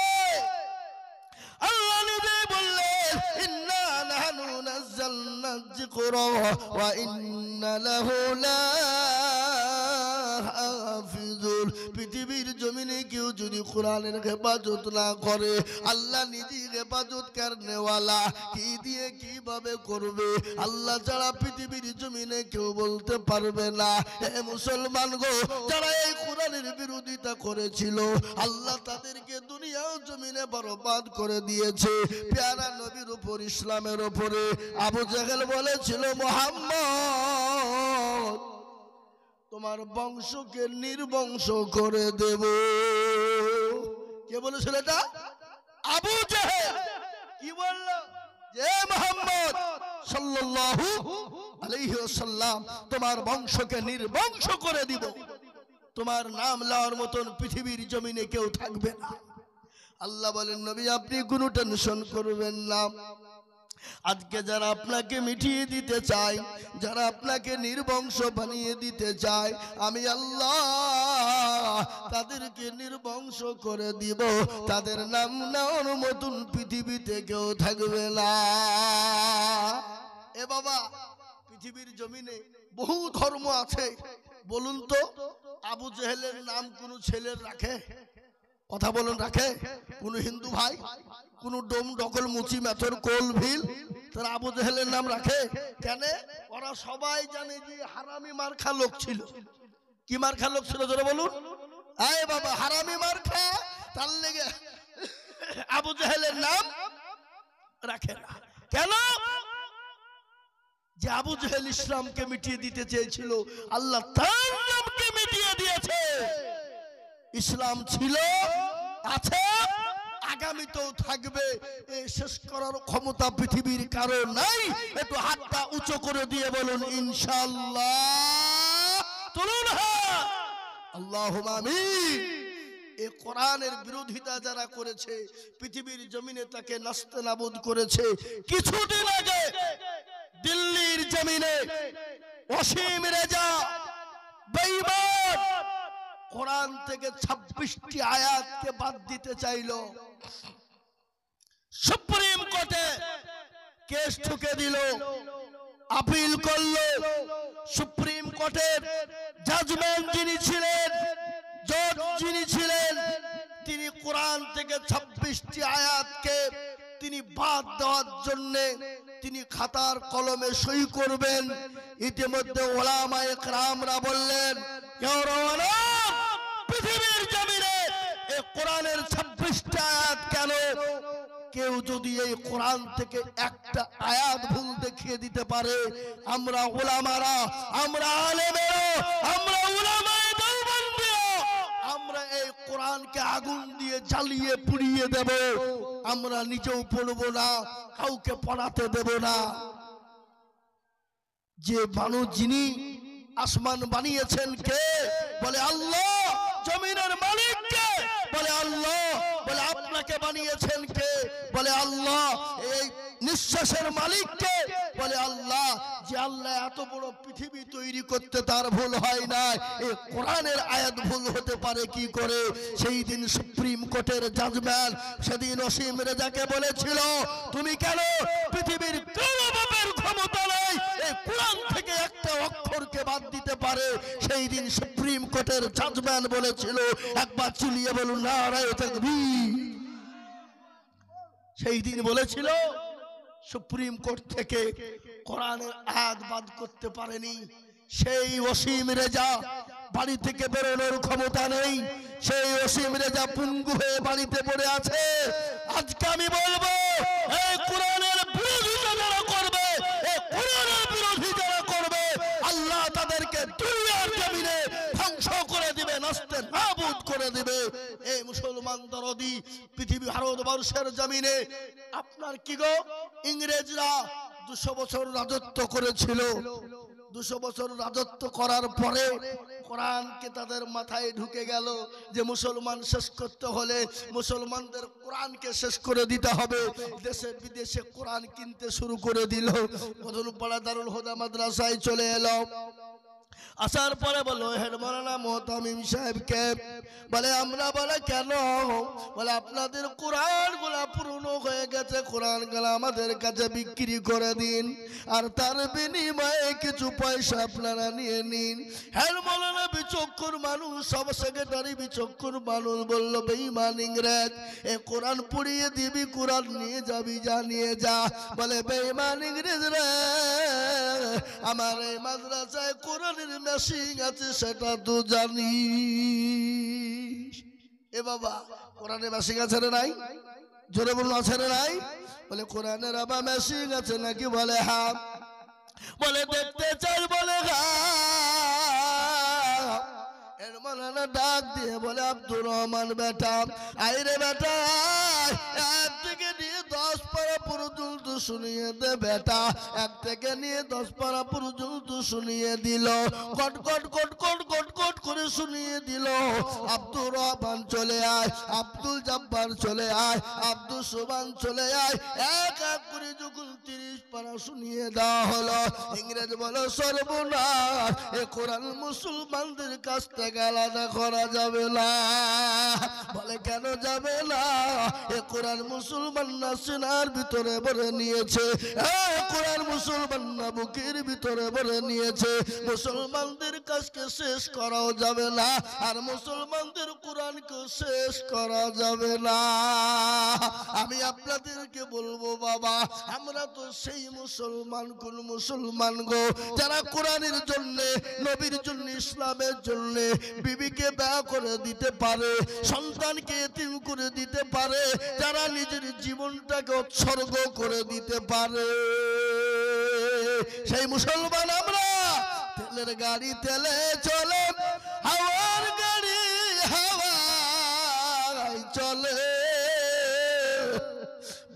আল্লাহ নিজে বললেন, ইন্না নাহনু নাযালনা যিকরা ওয়া ইন্না লাহু লাহাফিজুন। পৃথিবীর জমিনে কেউ যদি কোরআনের হেফাজত না করে, আল্লাহ নিজে হেফাজত করনেওয়ালা, কি দিয়ে কিভাবে করবে আল্লাহ ছাড়া পৃথিবীর জমিনে কেউ বলতে পারবে না। হে মুসলমান গো, যারা এই কোরআনের বিরোধিতা করেছিল আল্লাহ তাদেরকে দুনিয়া জমিনে বরবাদ করে দিয়েছে। প্যারা নবীর উপর, ইসলামের উপরে আবু জেহেল বলেছিল, মুহাম্মদ তোমার বংশকে নির্বংশ করে দেব। কে বলেছিল এটা? আবু জেহেল। কি বলল? যে মুহাম্মদ সাল্লাল্লাহু আলাইহি ওয়াসাল্লাম তোমার বংশকে নির্বংশ করে দিব, তোমার নাম লওয়ার মতন পৃথিবীর জমিনে কেউ থাকবে না। আল্লাহ বলেন, নবী আপনি কোনো টেনশন করবেন না। আজকে যারা আপনাকে মিটিয়ে দিতে চায়, যারা আপনাকে নির্বংশ বানিয়ে দিতে চায়, আমি আল্লাহ তাদেরকে নির্বংশ করে দিব। তাদের নাম নেওয়ার মতন পৃথিবীতে কেউ থাকবে না। এ বাবা, পৃথিবীর জমিনে বহু ধর্ম আছে। বলুন তো আবু জেহেলের নাম কোন ছেলের রাখে? কথা বলুন, রাখে? কোন হিন্দু ভাই, কোন ডোম ডকল মুচি মেথর কোল ভিল তারা আবু জেহেলের নাম রাখে কেন? ওরা সবাই জানে যে হারামি মার্খা লোক ছিল। কি মার্খা লোক ছিল জোরে বলুন? আয় বাবা, হারামি মার্খা, তার লেগে আবু জেহেলের নাম রাখে না। কেন? যে আবু জেহেল ইসলামকে মিটিয়ে দিতে চেয়েছিল, আল্লাহ তার নামকে মিটিয়ে দিয়েছে। ইসলাম ছিল, আছে, আগামীতেও থাকবে। এই শেষ করার ক্ষমতা পৃথিবীর কারো নাই। একটু হাতটা উঁচু করে দিয়ে বলুন ইনশাআল্লাহ। তুলুন হাত, আল্লাহুম্মা আমিন। এই কোরআনের বিরোধিতা যারা করেছে পৃথিবীর জমিনে তাকে নাস্তানাবুদ করেছে। কিছুদিন আগে দিল্লির জমিনে ওসিম রেজা বেঈমান কোরআন থেকে 26টি আয়াতকে বাদ দিতে চাইল। সুপ্রিম কোর্টে কেস ঠুকে দিল, আপিল করলো। সুপ্রিম কোর্টের জাজমেন্ট যিনি ছিলেন, জজ যিনি ছিলেন, তিনি কোরআন থেকে 26টি আয়াতকে তিনি বাদ দেওয়ার জন্য তিনি খাতার কলমে সই করবেন। ইতিমধ্যে ওলামায়ে কেরামরা বললেন, পৃথিবীর জমিনে এই কোরআনের 26টা আয়াত কেন? কেউ যদি এই কোরআন থেকে একটা আয়াত ভুল দেখিয়ে দিতে পারে, আমরা উলামারা, আমরা আলেমেরা, আমরা উলামায়ে দেওবন্দিরা, আমরা এই কোরআনকে আগুন দিয়ে জ্বালিয়ে পুড়িয়ে দেব। আমরা নিজেও পড়ব না, কাউকে পড়াতে দেব না। যে মানুষ, যিনি আসমান বানিয়েছেন কে? বলে আল্লাহ। জমিনের মালিক কে? বলে আল্লাহ। বলে আপনাকে বানিয়েছেন কে? বলে আল্লাহ। এই নিঃশ্বাসের মালিক কে? বলে আল্লাহ। যে আল্লাহ এত বড় পৃথিবী তৈরি করতে তার ভুল হয় না, এই কোরআনের আয়াত ভুল হতে পারে কি করে? সেই দিন সুপ্রিম কোর্টের জাজমেন্ট সেদিন ওসিম রেজাকে বলেছিল, তুমি কেন পৃথিবীর কোন বাপের ক্ষমতা নেই এই কোরআন থেকে একটা অক্ষরকে বাদ দিতে পারে? সেই দিন সুপ্রিম কোর্টের জাজমেন্ট বলেছিল, একবার চিল্লিয়ে বলুন নারায়ে তাকবীর। সেই দিন বলেছিল সুপ্রিম কোর্ট থেকে কোরআনের আয়াত বাদ করতে পারেনি। সেই ওসিম রেজা বাড়ি থেকে বেরোনোর ক্ষমতা নেই। সেই ওসিম রেজা পঙ্গু হয়ে বাড়িতে পড়ে আছে। আজকে আমি বলবো, এই কোরআনের বিরোধিতা যারা করবে, এই কোরআনের বিরোধী যারা করবে, আল্লাহ তাদেরকে দুনিয়ার জমিনে ধ্বংস করে দিবে, নাস্তে নাবুদ করে দিবে। এই মুসলমান দরদি পৃথিবী ভারতবর্ষের জমিনে আপনার কি গো, ইংরেজরা 200 বছর রাজত্ব করেছিল। 200 বছর রাজত্ব করার পরে কোরআনকে তাদের মাথায় ঢুকে গেল যে মুসলমান শেষ করতে হলে মুসলমানদের কোরআনকে শেষ করে দিতে হবে। দেশে বিদেশে কোরআন কিনতে শুরু করে দিল। মদনপাড়া দারুল হুদা মাদ্রাসায় চলে এলো। আসার পরে বলো হেড মাওলানা মোহতামিম সাহেবকে, বলে আমরা বলে কেন? বলে আপনাদের কোরআন গুলা পুরনো হয়ে গেছে, কোরআন গুলা আমাদের কাছে বিক্রি করে দিন, আর তার বিনিময়ে কিছু পয়সা আপনারা নিয়ে নিন। হেড মাওলানা বিচক্ষণ মানুষ, সব সেক্রেটারি বিচক্ষণ মানুষ, বললো বেঈমান ইংরেজ, এ কোরআন পুড়িয়ে দিবি, কোরআন নিয়ে যাবি, যা নিয়ে যা। বলে বেঈমান ইংরেজ রে, আমার এই মাদ্রাসায় কোরআনের মেশিন আছে সেটা তো জানি। এ বাবা, কোরআনের মেশিন আছে না নাই? জোরে বলুন, আছে না নাই? বলে কোরআনের আবার মেশিন আছে নাকি? বলে হ্যাঁ। বলে দেখতে চাই? বলে হ্যাঁ। এর মাওলানা ডাক দিয়ে বলে আব্দুর রহমান বেটা, আইরে বেটা, এক থেকে নিয়ে 10 পারা পর্যন্ত শুনিয়ে দে বেটা। 1 থেকে নিয়ে 10 পারা পর্যন্ত শুনিয়ে দিল। কট কট কট কট কট কট করে শুনিয়ে দিল। আব্দুর রহমান চলে আয়, আব্দুল জব্বার চলে আয়, আব্দুল সুবহান চলে আয়। এক এক করে যখন 30 পারা শুনিয়ে দেওয়া হলো, ইংরেজ বলো সর্বনাশ, এ কোরআন মুসলমানদের কাছ থেকে আলাদা করা যাবে না। বলে কেন যাবে না? এ কোরআন মুসলমান না সিনার ভিতরে ভরে নিয়েছে, কোরআন মুসলমান না বুকের ভিতরে ভরে নিয়েছে। মুসলমানদের কাজকে শেষ করাও যাবে না, আর মুসলমানদের কোরআনকে শেষ করা যাবে না। আমি আপনাদেরকে বলবো বাবা, আমরা তো সেই মুসলমান, কোন মুসলমান গো যারা কোরআনের জন্য, নবীর জন্য, ইসলামের জন্য বিবিকে ব্যয় করে দিতে পারে, সন্তানকে এতিম করে দিতে পারে, যারা নিজের জীবনটাকে উৎসর্গ করে দিতে পারে, সেই মুসলমান আমরা। তেলের গাড়ি তেলে চলে, হাওয়ার গাড়ি হাওয়ায় চলে,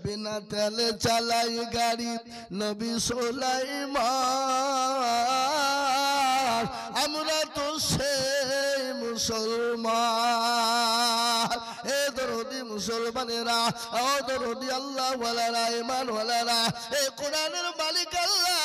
বিনা তেলে চালাই গাড়ি নবী সুলাইমান। আমরা তো সেই মুসলমান। এ দরদি মুসলমানেরা, ও দরদি আল্লাহ ওয়ালারা, ইমান ওয়ালারা, এ কোরআনের মালিক আল্লাহ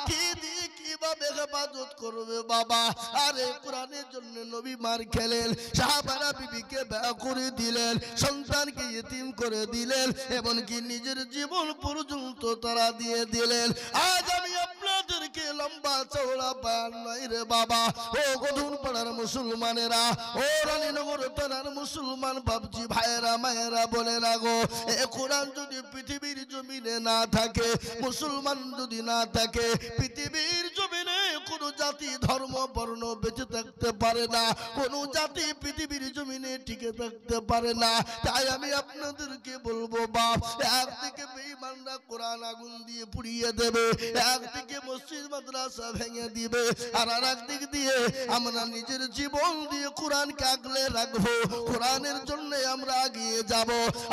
কি দিয়ে কিভাবে হেফাজত করবে বাবা? আর এই কোরআনের জন্য নবী মার খেলেন, সাহাবারা বিবিকে ব্যয় করে দিলেন, সন্তানকে ইতিম করে দিলেন, এমনকি নিজের জীবন পর্যন্ত তারা দিয়ে দিলেন। আজ আমি আপনাদেরকে লম্বা চওড়া বয়ান নাই রে বাবা, ও গধুন পাড়ার মুসলমানেরা, ও রানীনগর থানার মুসলমান বাবজি ভাইয়েরা, মায়েরা, বলে রাখো, এ কোরআন যদি পৃথিবীর জমিনে না থাকে, মুসলমান যদি না থাকে, পৃথিবীর জমিনে কোনো জাতি, ধর্ম, বর্ণ বেঁচে থাকতে পারে না, কোনো জাতি পৃথিবীর জমিনে টিকে থাকতে পারে না। তাই আমি আপনাদেরকে বলবো বাপ, একদিকে বেঈমানরা কোরআন আগুন দিয়ে পুড়িয়ে দেবে, একদিকে মসজিদ মাদ্রাসা ভেঙে দিবে, আর একদিক দিয়ে আমরা নিজের জীবন দিয়ে কোরআনকে আগলে রাখবো, কোরআনের জন্য আমরা এগিয়ে যাব।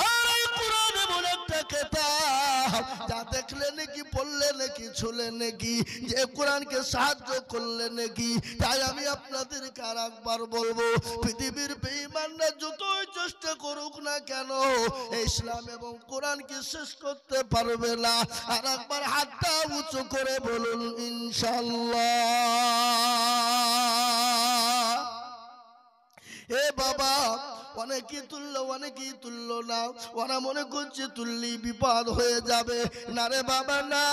আর এই কোরআন এমন একটা কিতাব, যা দেখলে নাকি, পড়লে নাকি, ছুলে নাকি, যে কোরআনকে সাহায্য করলে নাকি। তাই আমি আপনাদেরকে আর একবার বলবো, পৃথিবীর বেঈমানরা যতই চেষ্টা করুক না কেন, ইসলাম এবং কোরআনকে শেষ করতে পারবে না। আর একবার হাতটা উঁচু করে বলুন ইনশাআল্লাহ। এ বাবা, অনেকেই তুললো, অনেকেই তুললো না, ওরা মনে করছে তুললি বিপদ হয়ে যাবে। না রে বাবা না,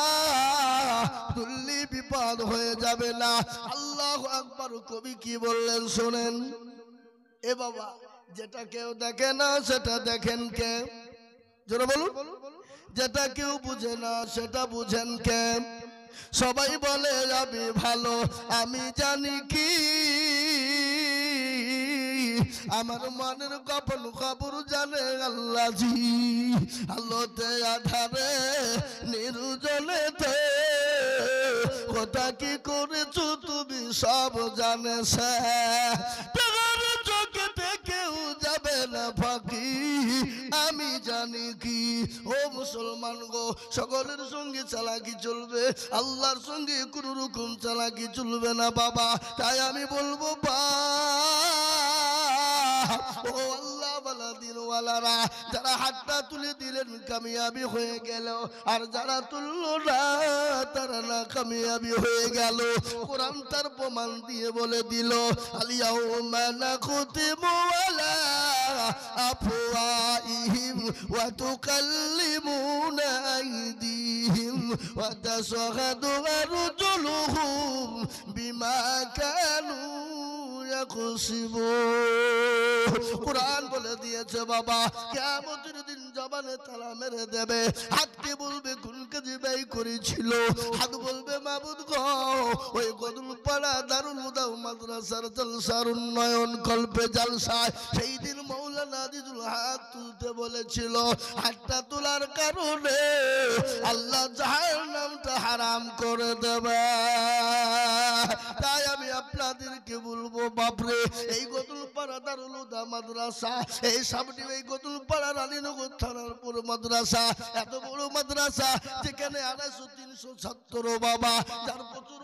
তুললি বিপদ হয়ে যাবে না। আল্লাহু আকবার। কবি কি বললেন শোনেন। এ বাবা, যেটা কেউ দেখে না সেটা দেখেন কে? জোরে বলুন। যেটা কেউ বুঝে না সেটা বুঝেন কে? সবাই বলে আমি ভালো, আমি জানি কি আমার মনের গোপন খবর জানে আল্লাহ জি। আলোতে আধারে নির্জনেতে কথা কি করেছো তুমি সব জানে সে। চোখেতে কেউ যাবে না ফাঁকি, আমি জানি কি। ও মুসলমান গো, সকলের সঙ্গে চালাকি চলবে, আল্লাহর সঙ্গে কোনো রকম চালাকি চলবে না বাবা। তাই আমি বলবো ও আল্লাহ ওয়ালা দিনওয়ালারা, যারা হাতটা তুলে দিলেন কামিয়াবি হয়ে গেল, আর যারা তুললো না তারা না কামিয়াবি হয়ে গেল। কোরআন তার প্রমাণ দিয়ে বলে দিল, আলিয়াউমা নাখতিমু আলা আফওয়াহিহিম ওয়া তুকাল্লিমুনা আইদিহিম ওয়া তাশহাদু আরজুলুহুম বিমা কানু কুরআন বলে দিয়েছে বাবা, কিয়ামতের দিন জবানে তালা মেরে দেবে। হাতকে বলবে কোন কাজে ব্যয় করেছিল, হাত বলবে মাবুদ গো ওই গদুলপাড়া দারুল হুদা মাদ্রাসার জলসার উন্নয়ন কল্পে জলসায় সেই দিন মাওলানা আজিজুল হাত তুলতে বলেছিল। হাতটা তোলার কারণে আল্লাহ জাহান্নামটা হারাম করে দেবে। তাই আমি আপনাদেরকে বলবো বাপরে, এই গদুলপাড়া দারুল হুদা মাদ্রাসা, এই সামনে এই গদুলপাড়া রানীনগর থানার পুর মাদ্রাসা, এত বড় মাদ্রাসা যেখানে 250-300 ছাত্র বাবা, যার প্রচুর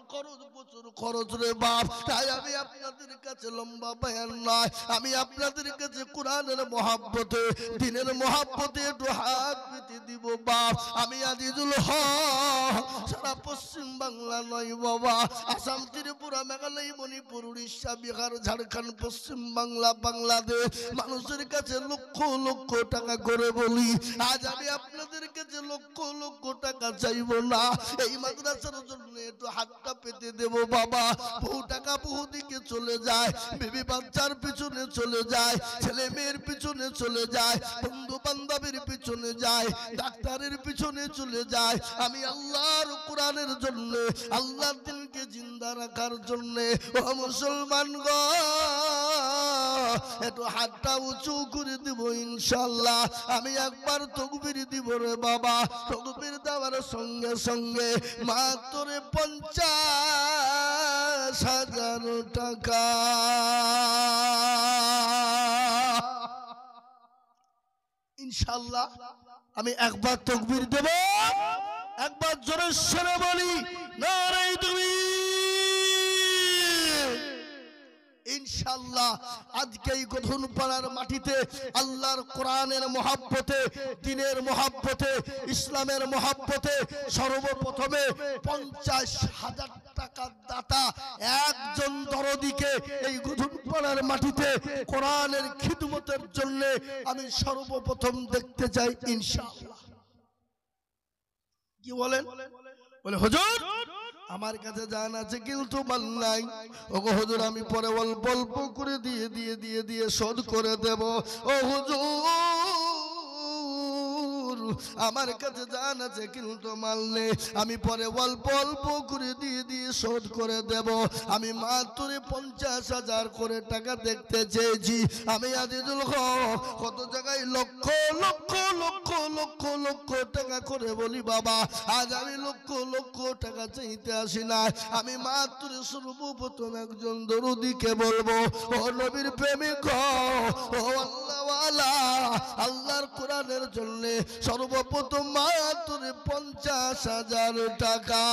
খরচ রে বাপ। তাই আমি আপনাদের কাছে লম্বা বয়ান নয়, আমি আপনাদের কাছে কোরআনের মহাব্বতে দ্বীনের মহাব্বতে একটু হাত পেতে দিব বাপ। আমি আজিজুল হক সারা পশ্চিম বাংলা নয় বাবা, আসাম, ত্রিপুরা, মেঘালয়, মণিপুর, উড়িষ্যা, বিহার, ঝাড়খণ্ড, পশ্চিম বাংলা, বাংলাদেশ মানুষের কাছে লক্ষ লক্ষ টাকা করে বলি, আজ আমি আপনাদের কাছে লক্ষ লক্ষ টাকা চাইব না, এই মাদ্রাসার জন্য একটু হাতটা পেতে দেব বাবা। বহু টাকা বহু দিকে চলে যায়, বিবি বাচ্চার পিছনে চলে যায়, ছেলে মেয়ের পিছনে চলে যায়, বন্ধু বান্ধবের পিছনে যায়, ডাক্তারের পিছনে চলে যায়। আমি আল্লাহর কোরআনের জন্য, আল্লাহর দিনকে জিন্দা রাখার জন্য ও মুসলমান গো একটু হাতটা উঁচু করে দিব ইনশাআল্লাহ। আমি একবার তাকবীর দিব রে বাবা, তাকবীর দেওয়ার সঙ্গে সঙ্গে মাত্র 50,000 টাকা। ইনশাআল্লাহ আমি একবার তাকবীর দেব, একবার জোরে সরে বলি নারে তাকবীর। ইনশাআল্লাহ আজকে এই গধনপাড়ার মাটিতে আল্লাহর কোরআনের মহাব্বতে, দ্বীনের মহাব্বতে, ইসলামের মহাব্বতে সর্বপ্রথমে 50,000 টাকা দাতা একজন দরদিকে এই গধনপাড়ার মাটিতে কোরআনের খিদমতের জন্য আমি সর্বপ্রথম দেখতে চাই ইনশাআল্লাহ। কি বলেন? বলে হুজুর আমার কাছে জান আছে কিন্তু মাল নাই। ওগো হুজুর আমি পরে অল্প অল্প করে দিয়ে শোধ করে দেব। ও হুজুর আমার কাছে জান আছে কিন্তু মাল নেই, আমি পরে অল্প অল্প করে দিয়ে শোধ করে দেব। আমি মাত্র 50,000 করে টাকা দেখতে চেয়েছি। আমি আজিজুল হক কত জায়গায় লক্ষ লক্ষ লক্ষ লক্ষ লক্ষ টাকা করে বলি বাবা, আজ আমি লক্ষ লক্ষ টাকা চাইতে আসি না, আমি মাত্র সর্বপ্রথম একজন দরুদিকে বলবো, ও নবীর প্রেমিক, ও আল্লাহওয়ালা, আল্লাহর কোরআনের জন্য সর্বপ্রথম মাত্র 50,000 টাকা।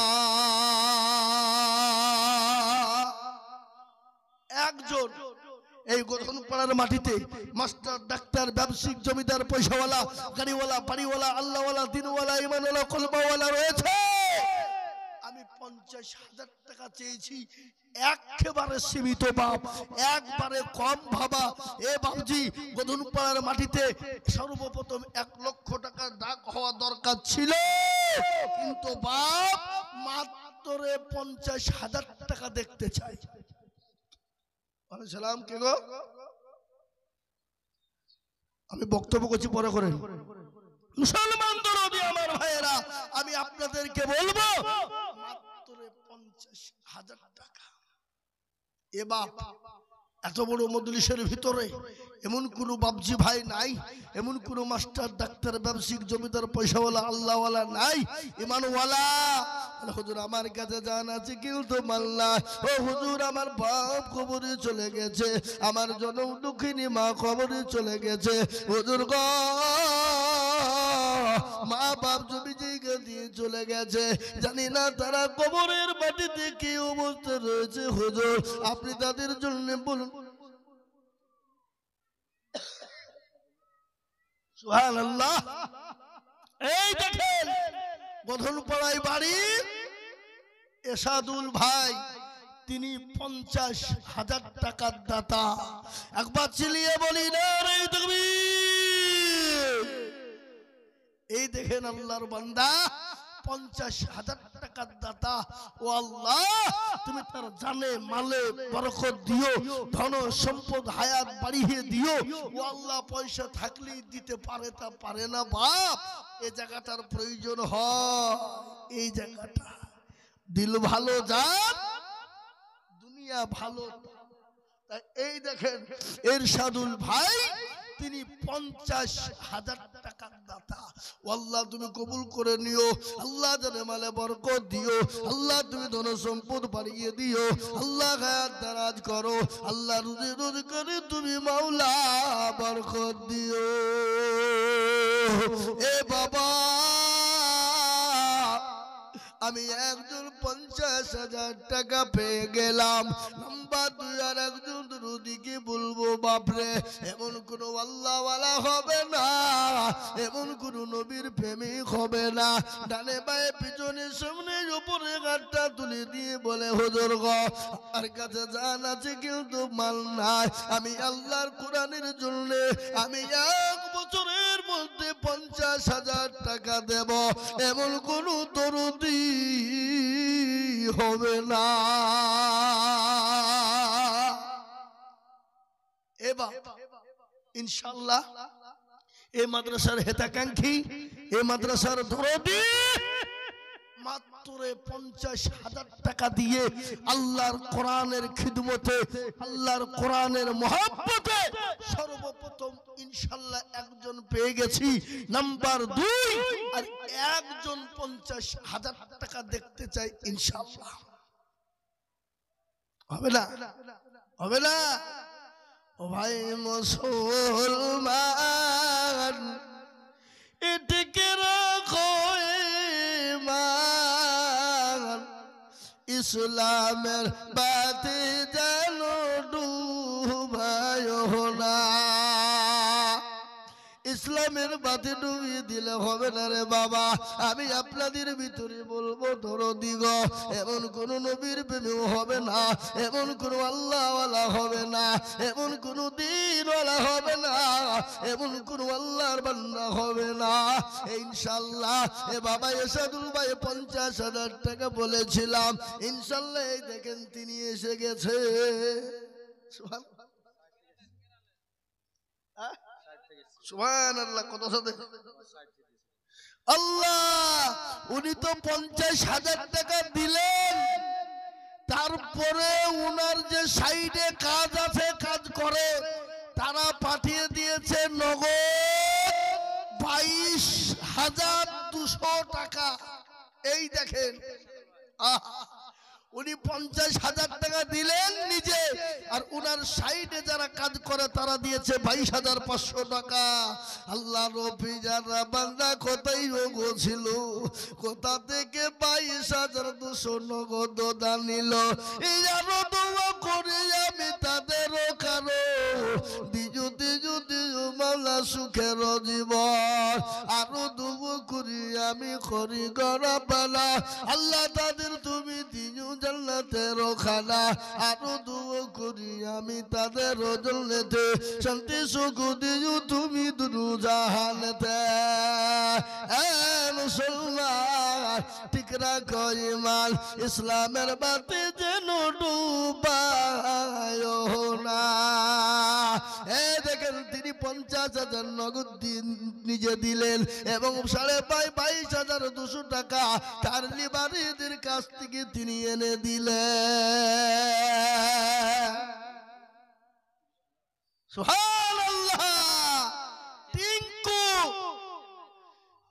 একজন এই গধনপাড়ার মাটিতে মাস্টার, ডাক্তার, ব্যবসায়িক, জমিদার, পয়সাওয়ালা, গাড়িওয়ালা, বাড়িওয়ালা, আল্লাহওয়ালা, দিনওয়ালা, ঈমানওয়ালা, কলমাওয়ালা রয়েছে। আমি 50,000 টাকা চেয়েছি, একেবারে সীমিত বাপ, একবারে কম ভাবা। এ বাবজি গধনপাড়ার মাটিতে সর্বপ্রথম 1 লক্ষ টাকা ডাক হওয়া দরকার ছিল, কিন্তু বাপ মাত্র 50,000 টাকা দেখতে চাই। সালাম কে গো? আমি বক্তব্য করছি পরে করেন। মুসলমান দরদি আমার ভাইয়েরা, আমি আপনাদেরকে বলবো মাত্র 50,000 টাকা। এ বাপ এত বড় মজলিসের ভিতরে এমন কোন বাবজি ভাই নাই, এমন কোন মাস্টার ডাক্তার ব্যবসায়িক জমিদার পয়সাওয়ালা আল্লাহওয়ালা নাই, ইমানওয়ালা। হুজুর আমার কাছে জান আছে কিন্তু মাল্লা, ও হুজুর আমার বাপ কবরে চলে গেছে, আমার জনম দুঃখিনী মা কবরে চলে গেছে, হুজুর গো মা বাপ জমি জায়গা দিয়ে চলে গেছে, জানি না তারা কবরের মাটিতে কি অবস্থা রয়েছে, হুজুর আপনি তাদের জন্য বলুন। সুবহানাল্লাহ। এই দেখেন বধনপাড়ায় বাড়ি এসাদুল ভাই, তিনি 50,000 টাকার দাতা। একবার চিলিয়ে বলি না রে তাকবীর। এই দেখেন আল্লাহর বান্দা 50,000 টাকার দাতা। ও আল্লাহ তুমি তার জানে মালে বরকত দিও, ধন সম্পদ হায়াত বাড়িয়ে দিও। ও আল্লাহ পয়সা থাকলেই দিতে পারে, তা পারে না বাপ, এই জায়গাটার প্রয়োজন হয়। এই জায়গাটা দিল ভালো যার দুনিয়া ভালো। তাই এই দেখেন এরশাদুল ভাই তিনি 50,000 টাকার দাতা। আল্লাহ তুমি কবুল করে নিও, আল্লাহ জানে মালে বরকত দিও, আল্লাহ তুমি ধন সম্পদ বাড়িয়ে দিও, আল্লাহ হায়াত দারাজ করো, আল্লাহ রুজি রোজগারে তুমি মাওলা বরকত দিও। এ বাবা আমি একজন 50,000 টাকা পেয়ে গেলাম, নাম্বার 2 আর একজন রুদিকে বলবো বাপরে এমন কোন আল্লাহওয়ালা হবে না, এমন কোন নবীর প্রেমিক হবে না। ডানে বায়ে পিছনে সামনে উপরে গাঁটটা তুলে দিয়ে বলে হুজুর গো আমার কাছে জান আছে কিন্তু মাল নাই, আমি আল্লাহর কোরআনের জন্য আমি 1 বছরের মধ্যে 50,000 টাকা দেব, এমন কোন দরদি হবে না। এবার ইনশাআল্লাহ এই মাদ্রাসার হেতাকাঙ্ক্ষী, এই মাদ্রাসার দরদি মাত্র 50,000 টাকা দিয়ে আল্লাহর কোরআনের খিদমতে, আল্লাহর কোরআনের মহব্বতে সর্বপ্রথম ইনশাআল্লাহ একজন পেয়ে গেছি, নাম্বার 2 আর একজন 50,000 টাকা দেখতে চাই ইনশাআল্লাহ। হবে না? হবে না? ও ভাই মুসলমান এদিকে রাখো ঈমান, ইসলামের বাতি যেন ডুবায় না। ইসলামের বাতি ডুবিয়ে দিলে হবে না রে বাবা। আমি আপনাদের ভিতরে বলবো দরদি গো এমন কোন নবীর প্রেমেও হবে না, এমন কোন আল্লাহওয়ালা হবে না, এমন কোন দ্বীনওয়ালা হবে না, এমন কোন আল্লাহর বান্দা হবে না ইনশাআল্লাহ। এ বাবা এরশাদুল ভাই 50,000 টাকা বলেছিলাম, ইনশাআল্লাহ এই দেখেন তিনি এসে গেছে। সুবহানাল্লাহ, সুবহানাল্লাহ। কত সাথে আল্লাহ উনি তো 50,000 টাকা দিলেন, তারপরে উনার যে সাইডে কাজ আছে কাজ করে তারা পাঠিয়ে দিয়েছে নগদ 22,200 টাকা। এই দেখেন উনি 50,000 টাকা দিলেন নিজে, আর উনার সাইডে যারা কাজ করে তারা দিয়েছে 22,500 টাকা। আল্লাহ রবি যারা বান্দা কোথায় রোগো ছিল, কোথা থেকে 22,200 নগদ দান নিল। এই আরো দোয়া করে আমি তাদেরও কারো দিজু দিজু দিজু মাওলা সুখের জীবন, আরো দোয়া করি আমি করি গরাবালা, আল্লাহ তাদের তুমি দিজু জান্নাতের খানা, আরো দোয়া করি আমি তাদের জান্নাতে শান্তি সুখ দিও তুমি দুনু জাহানেতে। এ মুসলমান ঠিক রাখো ঈমান, ইসলামের বাতি যেন ডুবায় না। এ দেখেন তিনি 50,000 নগদ নিজে দিলেন এবং 22,200 টাকা তার লিবারিদের কাছ থেকে তিনি এনে দিলেন। সুবহানাল্লাহ। টিঙ্কু,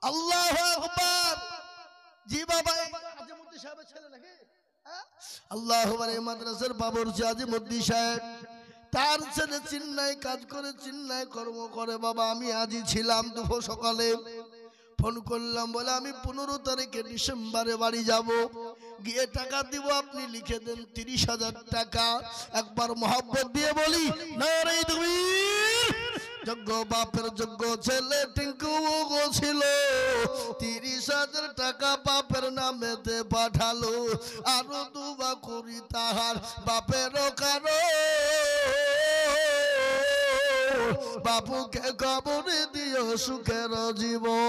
আল্লাহু আকবার। জি বাবা, আজিমুদ্দিন সাহেবের ছেলে নাকি? আল্লাহু আকবার। এই মাদ্রাসার বাবুর্চি আজিমুদ্দিন সাহেব, তার ছেলে চিন্নায় কাজ করে, চিন্নায় কর্ম করে। বাবা আমি আজই ছিলাম দুপুর সকালে ফোন করলাম, বলে আমি 15 তারিখে ডিসেম্বরে বাড়ি যাব, গিয়ে টাকা দিব, আপনি লিখে দেন 30,000 টাকা। একবার মহব্বত দিয়ে বলি নারে তাকবীর। যোগ্য বাপের যোগ্য ছেলে টিঙ্কু গো ছিল, 30,000 টাকা বাপের নামেতে পাঠালো। আরো দুবা করি তাহার বাপের কারো, বাবুকে কবরে দিও সুখের জীবন।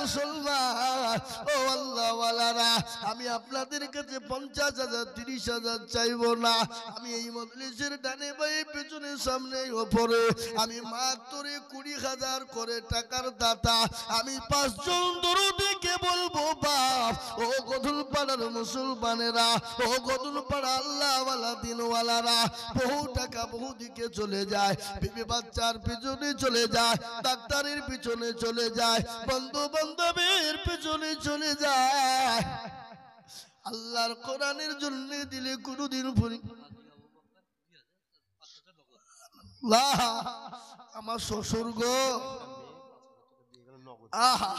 মুসলমান ও আল্লাহ ওয়ালারা, আমি আপনাদের কাছে 50,000 30,000 চাইবো না। আমি এই মজলিসের ডানে বাই পেছনে সামনে ওপরে আমি মাত্র 20,000 করে টাকার দাতা। আমি 5 জন দরুদকে বলবো, বাপ ও গদুলপাড়ার মুসলমানেরা, ও গদুলপাড়া আল্লাহওয়ালা দিনওয়ালারা, বহু টাকা বহু দিকে চলে যায়, বিবি বাচ্চার পিছনে চলে যায়, ডাক্তারের পিছনে চলে যায়, বন্ধু বান্ধবের পিছনে চলে যায়। আল্লাহর কোরআনের জন্য দিলে কোনদিন আমার শ্বশুর গো, আহা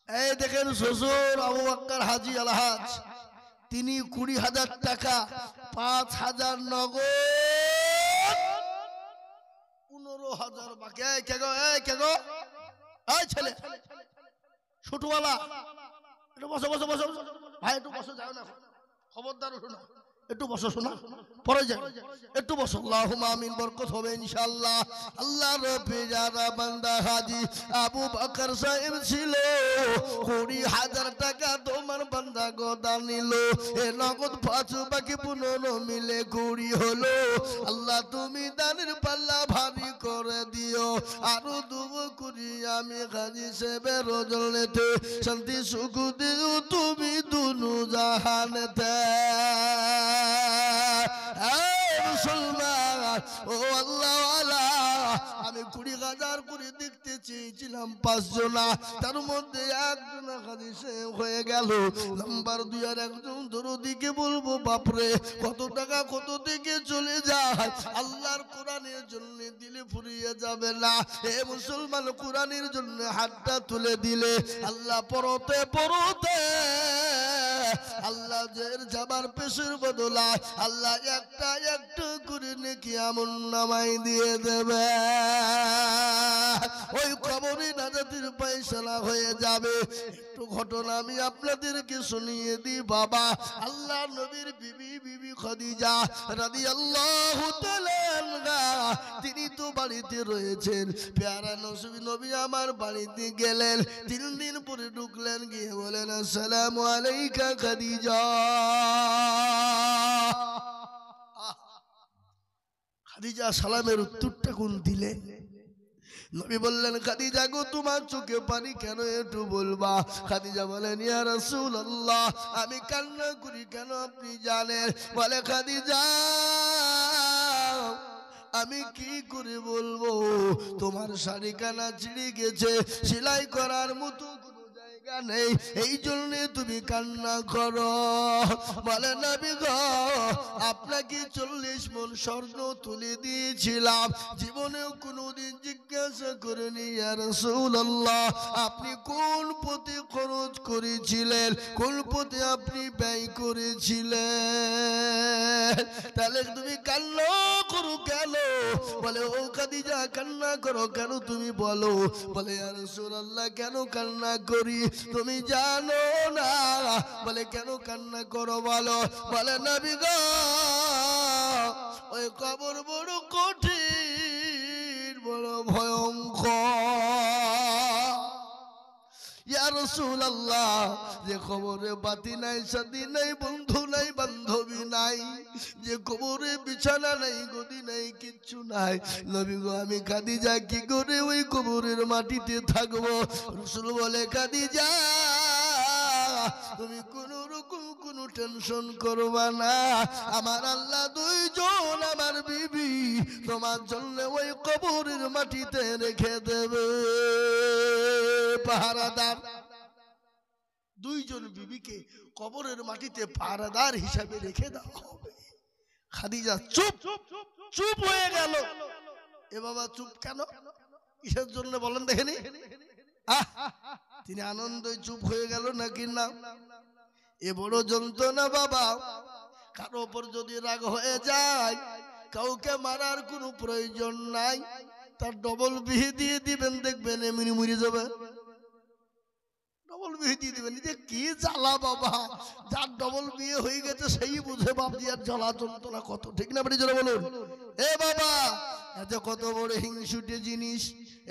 এই দেখেন শ্বশুর আবু বকর হাজী আলহাজ, তিনি 20,000 টাকা, 5,000 নগদ, 15,000 বাকি। এই কে গো, এই কে গো, এই ছেলে ছোটওয়ালা, একটু বসো বসো বসো ভাই, একটু বসো, যাও না, খবরদার উঠো না, একটু বসো, শোনা পরে যাও, একটু বসো। আল্লাহুম্মা আমিন, বরকত হবে ইনশাআল্লাহ। আল্লাহ রব্বে যারা বান্দা হাজী আবু বকর সাহেব ছিল, 20,000 টাকা তোমার বান্দা গোদা নিল। এ নগদ 5 বাকি 15 মিলে 20 হলো। আল্লাহ তুমি দানের পাল্লা ভারী করে দিও, আরো দুবো করি আমি হাজী সাহেবের রজনীতে শান্তি সুখ দিও তুমি দুনু জাহানেতে। মুসলমান ও আল্লাহওয়ালা, আমি 20,000 করে দেখতে চেয়েছিলাম 5 জনা, তার মধ্যে একজন হাজী সাহেব হয়ে গেল। নাম্বার 2 আর একজন দরদিকে বলবো, বাপরে কত টাকা কত দিকে চলে যায়। আল্লাহর কোরআনের জন্য দিলে ফুরিয়ে যাবে না। এ মুসলমান, কোরআনের জন্য হাতটা তুলে দিলে আল্লাহ পরতে পরতে আল্লাহ জের যাবার পেশের বদলা আল্লাহ একটা একটা করে নেকি আমল নামাই দিয়ে দেবে। ওই কবরে নাজাতের ফয়সালা হয়ে যাবে। একটু ঘটনা আমি আপনাদেরকে শুনিয়ে দিই বাবা। আল্লাহ নবীর বিবি খাদিজা রাদিয়াল্লাহু তাআলা আনহা, তিনি তো বাড়িতে রয়েছেন। প্যারা নবী আমার বাড়িতে গেলেন, 3 দিন পরে ঢুকলেন, গিয়ে বলেন আসসালামু আলাইকা খাদিজা। খাদিজা সালামের উত্তরটা কোন দিলে? নবী বললেন, খাদিজা গো তোমার চোখে পানি কেন একটু বলবা? খাদিজা বলেন, ইয়া রাসূলুল্লাহ আমি কান্না করি কেন আপনি জানেন? বলে, খাদিজা আমি কি করে বলবো, তোমার শাড়ি কানা ছিঁড়ে গেছে, সেলাই করার মতো কোনো জায়গা নেই, এই জন্য তুমি কান্না করো। বলে, নবী গো আপনাকে 40 মণ স্বর্ণ তুলে দিয়েছিলাম, জীবনেও কোনোদিন জিজ্ঞাসা করিনি ইয়া রাসূলুল্লাহ আপনি কোন পথে খরচ করেছিলেন, কোন পথে আপনি ব্যয় করেছিলেন, তাহলে তুমি কান্না করো কেন? বলে, ও খাদিজা কান্না করো কেন তুমি বলো? বলে, ইয়া রাসূলুল্লাহ কেন কান্না করি তুমি জানো না? বলে, কেন কান্না করো বলো? বলে, নবী গো ওই কবর বড় কঠিন, বড় ভয়ঙ্কর। ইয়া রাসূলুল্লাহ যে কবরে বাতি নাই, সাথী নাই, বন্ধু নাই, বান্ধবী নাই, যে কবরে বিছানা নাই, গদি নাই, কিচ্ছু নাই, নবী গো আমি খাদিজা কি করে ওই কবরের মাটিতে থাকবো? রাসূল বলে, খাদিজা তুমি কোন রকম কোনো টেনশন করবা না, আমার আল্লাহ দুইজন আমার বিবি তোমার জন্য ওই কবরের মাটিতে রেখে দেবে পাহারাদার। দুইজন বিবিকে কবরের মাটিতে পাহারাদার হিসাবে রেখে দেওয়া হবে। খাদিজা চুপ চুপ হয়ে গেল। এ বাবা চুপ কেন, কিসের জন্য বলেন দেখেনি? তিনি আনন্দে চুপ হয়ে গেল নাকি না? এ বড় যন্ত্রণা বাবা। কারো উপর যদি রাগ হয়ে যায়, কাউকে মারার কোনো প্রয়োজন নাই, তার ডবল বিহি দিয়ে দিবেন, দেখবেন এমনি মরে যাবে। ডবল বিয়ে দিয়ে দিবেন। কি জ্বালা বাবা, যার ডবল বিয়ে হয়ে গেছে সেই বুঝে বাপ দিয়ার জ্বালা যন্ত্রণা কত, ঠিক না? জোরে বলুন। এ বাবা, এত কত বড় হিংসুটে জিনিস।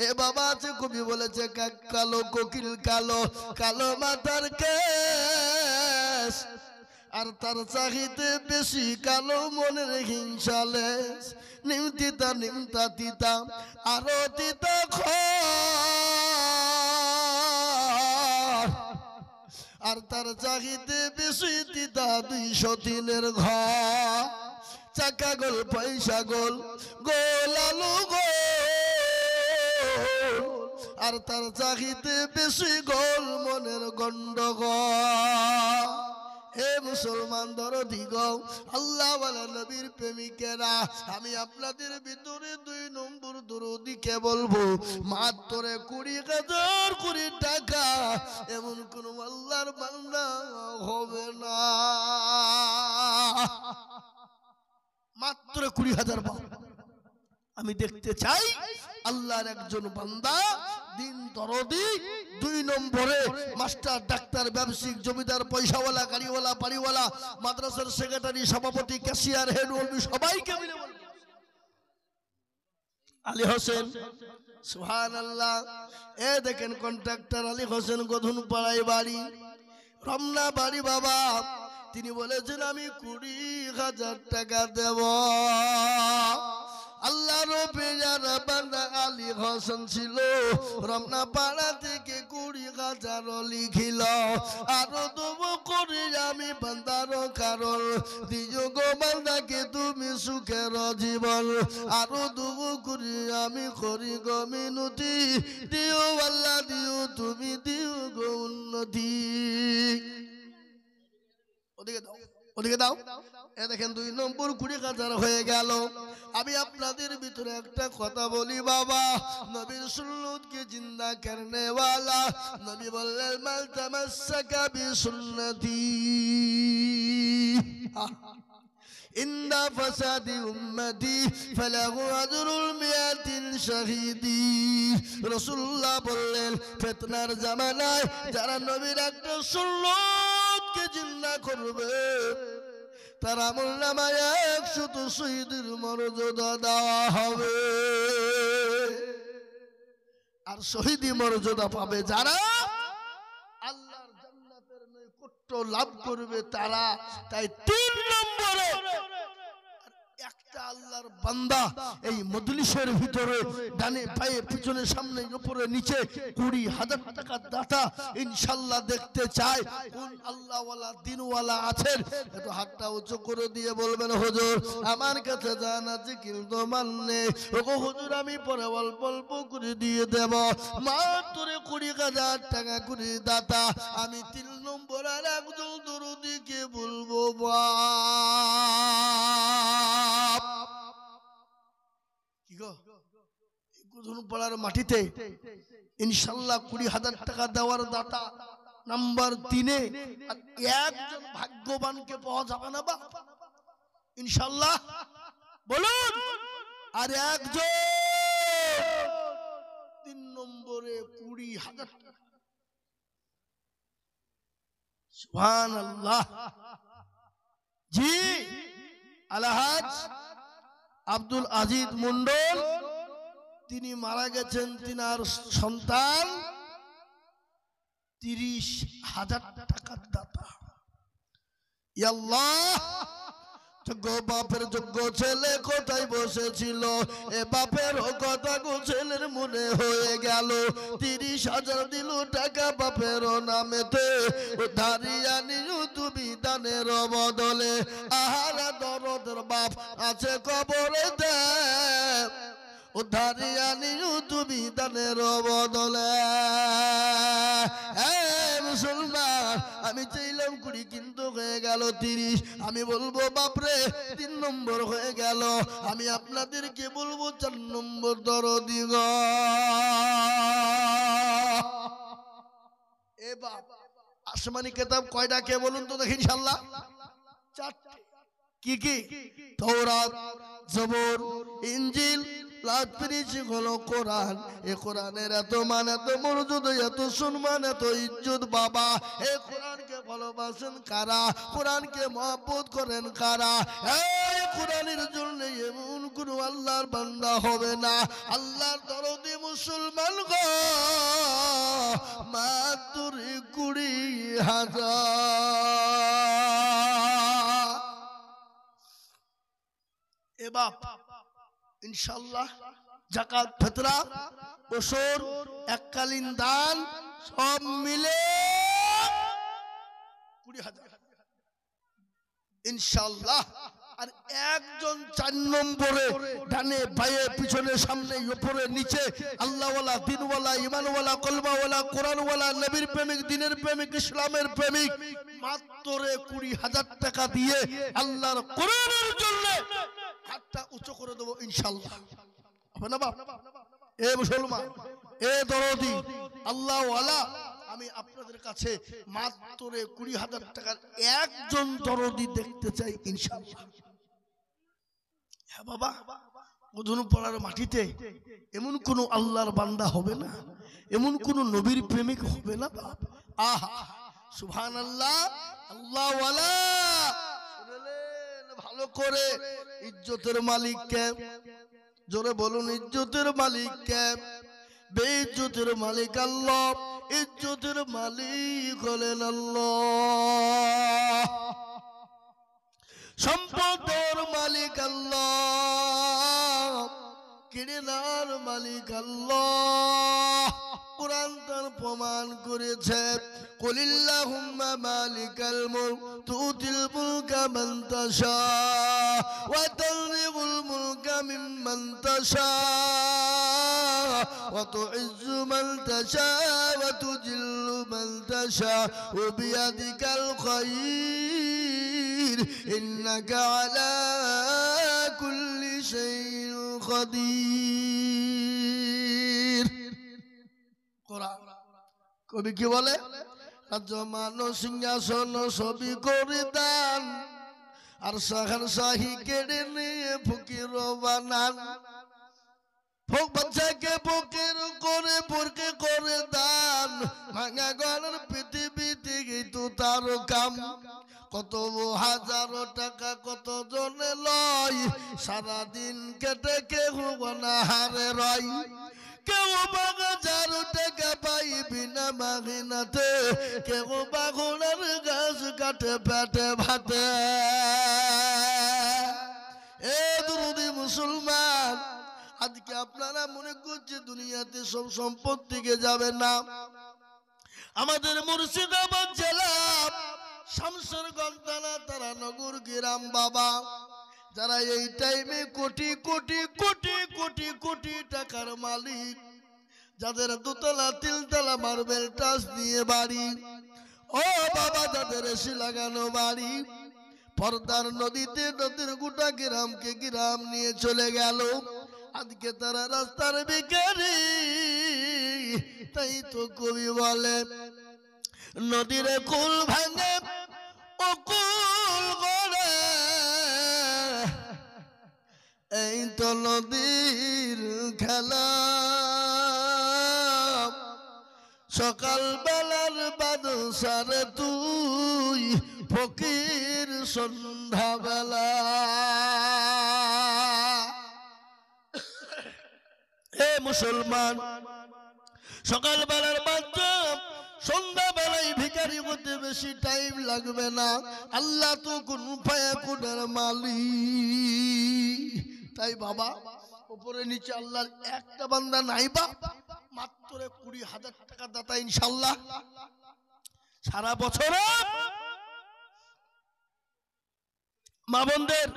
এ বাবা আছে, কবি বলেছে কাক কালো কোকিল কালো, কালো মাথার কেশ, আর তার চাহিতে বেশি কালো মনের হিংসালেশ। নিমতিতা নিমতা তিতা আরো তিতা আর তার চাহিতে বেশি তিতা 203 ঘর। চাকা গোল পয়সা গোল গোল আলু গোল, আর তার চাহিতে বেশি গোল মনের গন্ডগোল। হে মুসলমান দরদি গো, আল্লাহ ওয়ালা নবীর প্রেমিকেরা, আমি আপনাদের ভিতরে 2 নম্বর দরদিকে বলবো, মাত্র 20,000 কোটি টাকা এমন কোন আল্লাহর বান্দা হবে না। মাত্র 20,000 আমি দেখতে চাই আল্লাহর একজন বান্দা দিন দরদি 2 নম্বরে মাস্টার ডাক্তার ব্যবসায়িক জমিদার পয়সাওয়ালা গাড়িওয়ালা বাড়িওয়ালা মাদ্রাসার সেক্রেটারি সভাপতি ক্যাশিয়ার হেড ওয়ার্ল্ড সবাইকে মিলে আলী হোসেন সুবহানাল্লাহ। এ দেখেন কন্ট্রাক্টর আলী হোসেন গধুন পাড়ায় বাড়ি, রমনা বাড়ি বাবা। তিনি বলেছেন আমি 20,000 টাকা দেব। আল্লাহর পেয়ার বান্দা আলী হোসেন ছিল, রমনা পাড়া থেকে 20,000 লিখিল। আরো দেব করে আমি বান্দার কারণ, দিও গো বান্দাকে তুমি সুখের জীবন। আরো দেব করে আমি করি গো মিনতি, দিও আল্লাহ দিও তুমি দিও গো উন্নতি। ওদিকে দাও, ওদিকে দাও। এ দেখেন 2 নম্বর 20,000 হয়ে গেল। আমি আপনাদের ভিতরে একটা কথা বলি বাবা, নবীর সুন্নতকে জিন্দা করনে वाला নবী বললেন মাল তামাসসাকা বিসুন্নতি ইন্দা ফাসাদি উম্মতি ফালাহু আজরুল মিয়াতিন শাহীদি। রাসূলুল্লাহ বললেন ফিতনার জামানায় যারা নবীর একটা সুন্নতকে জিন্দা করবে, তার আমলনামায় 100 শহীদের মর্যাদা দেওয়া হবে। আর শহীদি মর্যাদা পাবে যারা আল্লাহর জান্নাতের নৈকট্য লাভ করবে তারা। তাই 3 নম্বরে একটা আল্লাহর বান্দা এই মজলিসের ভিতরে ডানে পায়ে পিছনে সামনে উপরে নিচে 20,000 টাকা দাতা ইনশাআল্লাহ দেখতে চাই। কোন আল্লাহওয়ালা দিনওয়ালা আছেন? একটু হাতটা উঁচু করে দিয়ে বলবেন হুজুর আমার কাছে জানা আছে কিন্তু মানে ওগো হুজুর আমি পরে অল্প অল্প করে দিয়ে দেব। মাত্র 20,000 টাকা করে দাতা। আমি 3 নম্বর আর একজন দরদিকে বলবো পাড়ার মাটিতে ইনশাআল্লাহ 20,000 টাকা দেওয়ার দাতা নাম্বার 3-এ একজন ভাগ্যবানকে পাওয়া যাবে না বাপ ইনশাআল্লাহ? বলুন। আর একজন 3 নম্বরে 20,000 টাকা। সুবহানাল্লাহ। জি আলহাজ আব্দুল আজিজ মন্ডল তিনি মারা গেছেন। তিনার সন্তান 30,000 টাকার দাতা। ইয়া আল্লাহ, যোগ্য বাপের যোগ্য ছেলে কোথায় বসেছিল? এ বাপের কথা গো ছেলের মনে হয়ে গেল। গেল 30,000 দিল টাকা বাপের নামেতে ধারিয়া নিও তুমি দানের বদলে আহার দরদের বাপ আছে কবরেতে ধারিয়া নিও তুমি দানের বদলে মুসলমান আমি চাইলাম 20 কিন্তু হয়ে গেল 30 আমি বলবো বাপরে 3 নম্বর হয়ে গেল আমি আপনাদেরকে বলবো 4 নম্বর দরদি গো এ বাপ আসমানি কিতাব কয়টা কে বলুন তো দেখি ইনশাআল্লাহ 4টি কি কি তাওরাত জবর ইনজিল লাট পেরেছি হলো কোরআন এ কোরআনের এত মান এত মর্যাদা এত সম্মান এত ইজ্জত বাবা এ কোরআনকে ভালোবাসেন কারা কোরআনকে মহব্বত করেন কারা এই কোরআনের জন্য এমন কোন আল্লাহর বান্দা হবে না আল্লাহর দরদি মুসলমান গো মাত্র 20,000 এ বাপ ইনশাআল্লাহ যাকাত ফিতরা ওসর এককালীন দান সব মিলে 20,000 ইনশাআল্লাহ আর একজন 4 নম্বরে ডানে বায়ে পিছনে সামনে উপরে নিচে আল্লাহওয়ালা দিনওয়ালা ঈমানওয়ালা কলমাওয়ালা কোরআনওয়ালা নবীর প্রেমিক দিনের প্রেমিক ইসলামের প্রেমিক মাত্র 20,000 টাকা দিয়ে আল্লাহর কোরআনের জন্য হাতটা উঁচু করে দেব ইনশাআল্লাহ হবে না বাপ এ মুসলমান এ দরদি আল্লাহওয়ালা আমি আপনাদের কাছে মাত্র 20,000 টাকার একজন দরদি দেখতে চাই ইনশাআল্লাহ হ্যাঁ বাবা মধুপাড়ার মাটিতে এমন কোন আল্লাহর বান্দা হবে না এমন কোন নবীর প্রেমিক হবে না বাপ আহা সুবহানাল্লাহ আল্লাহওয়ালা শুনলেন ভালো করে ইজ্জতের মালিক কে জোরে বলুন ইজ্জতের মালিক কে বেইজ্জতের মালিক আল্লাহ ইজ্জতের মালিক হলেন আল্লাহ সম্পদের মালিক আল্লাহ কিরণার মালিক আল্লাহ কুরআন তার প্রমাণ করেছে কুলিল্লাহুম্মা মালিকাল মুলক তুতিল মুলকা মান তাশা ওয়া তানজিউল মুলকা মিম্মান তাশা ওয়া তুইজ্জু মান তাশা ওয়া তুজিল্লু মান তাশা ওয়া বিয়াদিকাল খায়র ইন্নাকা আলা কুল্লি শাইইন কাদির কোরআন কবি কি বলে রাজ্যমান সিংহাসন সবই করে দান আর শাহর শাহী কেড়ে নিয়ে ফকির বানান ফোক বাচ্চাকে ফকির করে পরকে করে দান ভাঙা গড়ের পৃথিবীতে তো তার কাম কত হাজার টাকা কত জনে লয় সারাদিন কেটে কেউ বনাহারে রয় কেউ 1,000 টাকা পাই বিনা মাগিনাতে কেউ বাগুনের গাছ কাটে পেটে ভাতে এ দুরুদি মুসলমান আজকে আপনারা মনে করছে দুনিয়াতে সব সম্পদ থেকে যাবে না আমাদের মুর্শিদাবাদ জেলা শামসেরগঞ্জ থানা তারানগর গ্রাম বাবা যারা এই টাইমে কোটি কোটি কোটি কোটি কোটি টাকার মালিক যাদের 2তলা 3তলা মার্বেল টাচ দিয়ে বাড়ি ও বাবা যাদের এসি লাগানো বাড়ি পর্দার নদীতে নদীর গোটা গ্রামকে গ্রাম নিয়ে চলে গেল আজকে তারা রাস্তার ভিখারি তাই তো কবি বলে নদীর কুল ভাঙে ও কুল গড়ে এই তো নদীর খেলা সকাল বেলার বাদশারে তুই ফকির সন্ধ্যা বেলা হে মুসলমান সকাল বেলার বাচ্চা সন্ধ্যা বেলায় ভিখারি হতে বেশি টাইম লাগবে না আল্লাহ তো কোন ফায়াকুনের মালিক তাই বাবা উপরে নিচে আল্লাহর একটা বান্দা নাই বা মাত্র 20,000 টাকা দাতা ইনশাআল্লাহ। সারা বছরে মা বোনদের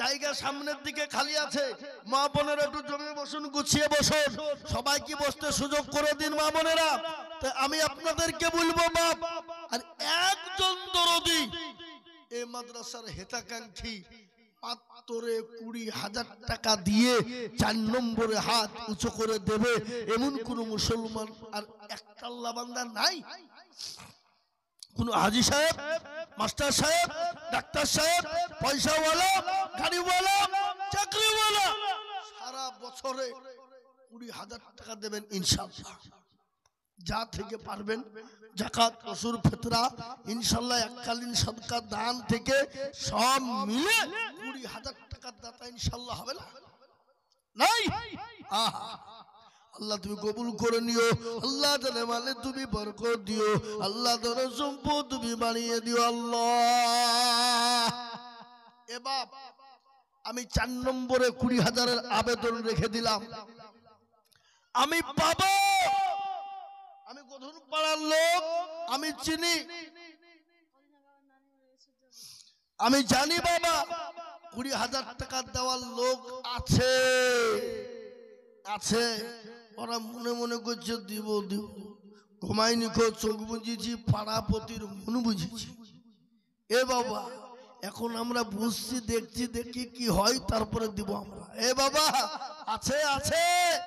জায়গা সামনের দিকে খালি আছে, মা বোনেরা একটু জমে বসুন, গুছিয়ে বসুন, সবাইকে বসতে সুযোগ করে দিন মা বোনেরা। তো আমি আপনাদেরকে বলবো বাপ, আর একজন দরদি এই মাদ্রাসার হেতাকাঙ্ক্ষী মাত্র 20,000 টাকা দিয়ে 4 নম্বরে হাত উঁচু করে দেবে এমন কোন মুসলমান আর একটা আল্লাহ বান্দা নাই? কোন হাজি সাহেব, মাস্টার সাহেব, ডাক্তার সাহেব, পয়সাওয়ালা, গাড়িওয়ালা, চাকরিওয়ালা সারা বছরে 20,000 টাকা দেবেন ইনশাআল্লাহ। যা থেকে পারবেন যাকাত, অসুর, ফিতরা ইনশাআল্লাহ এককালীন সদকা দান থেকে সব মিলে 20,000 টাকার দাতা ইনশাআল্লাহ হবে না? নাই? আহা, আল্লাহ তুমি কবুল করে নিও, আল্লাহ জানে মানে তুমি বরকত দিও, আল্লাহ ধরে সম্পদ তুমি বাড়িয়ে দিও আল্লাহ। এ বাপ, আমি 4 নম্বরে 20,000-এর আবেদন রেখে দিলাম। আমি পাবো, আমি গধুর পাড়ার লোক, আমি চিনি, আমি জানি বাবা 20,000 টাকা দেওয়ার লোক আছে আছে। ওরা মনে মনে করছে দিব দিব, ঘুমাইনি খো, চোখ বুঝেছি, পাড়াপতির মন বুঝেছি। এ বাবা এখন আমরা বুঝছি, দেখছি, দেখি কি হয় তারপরে দিব আমরা। এ বাবা আছে আছে।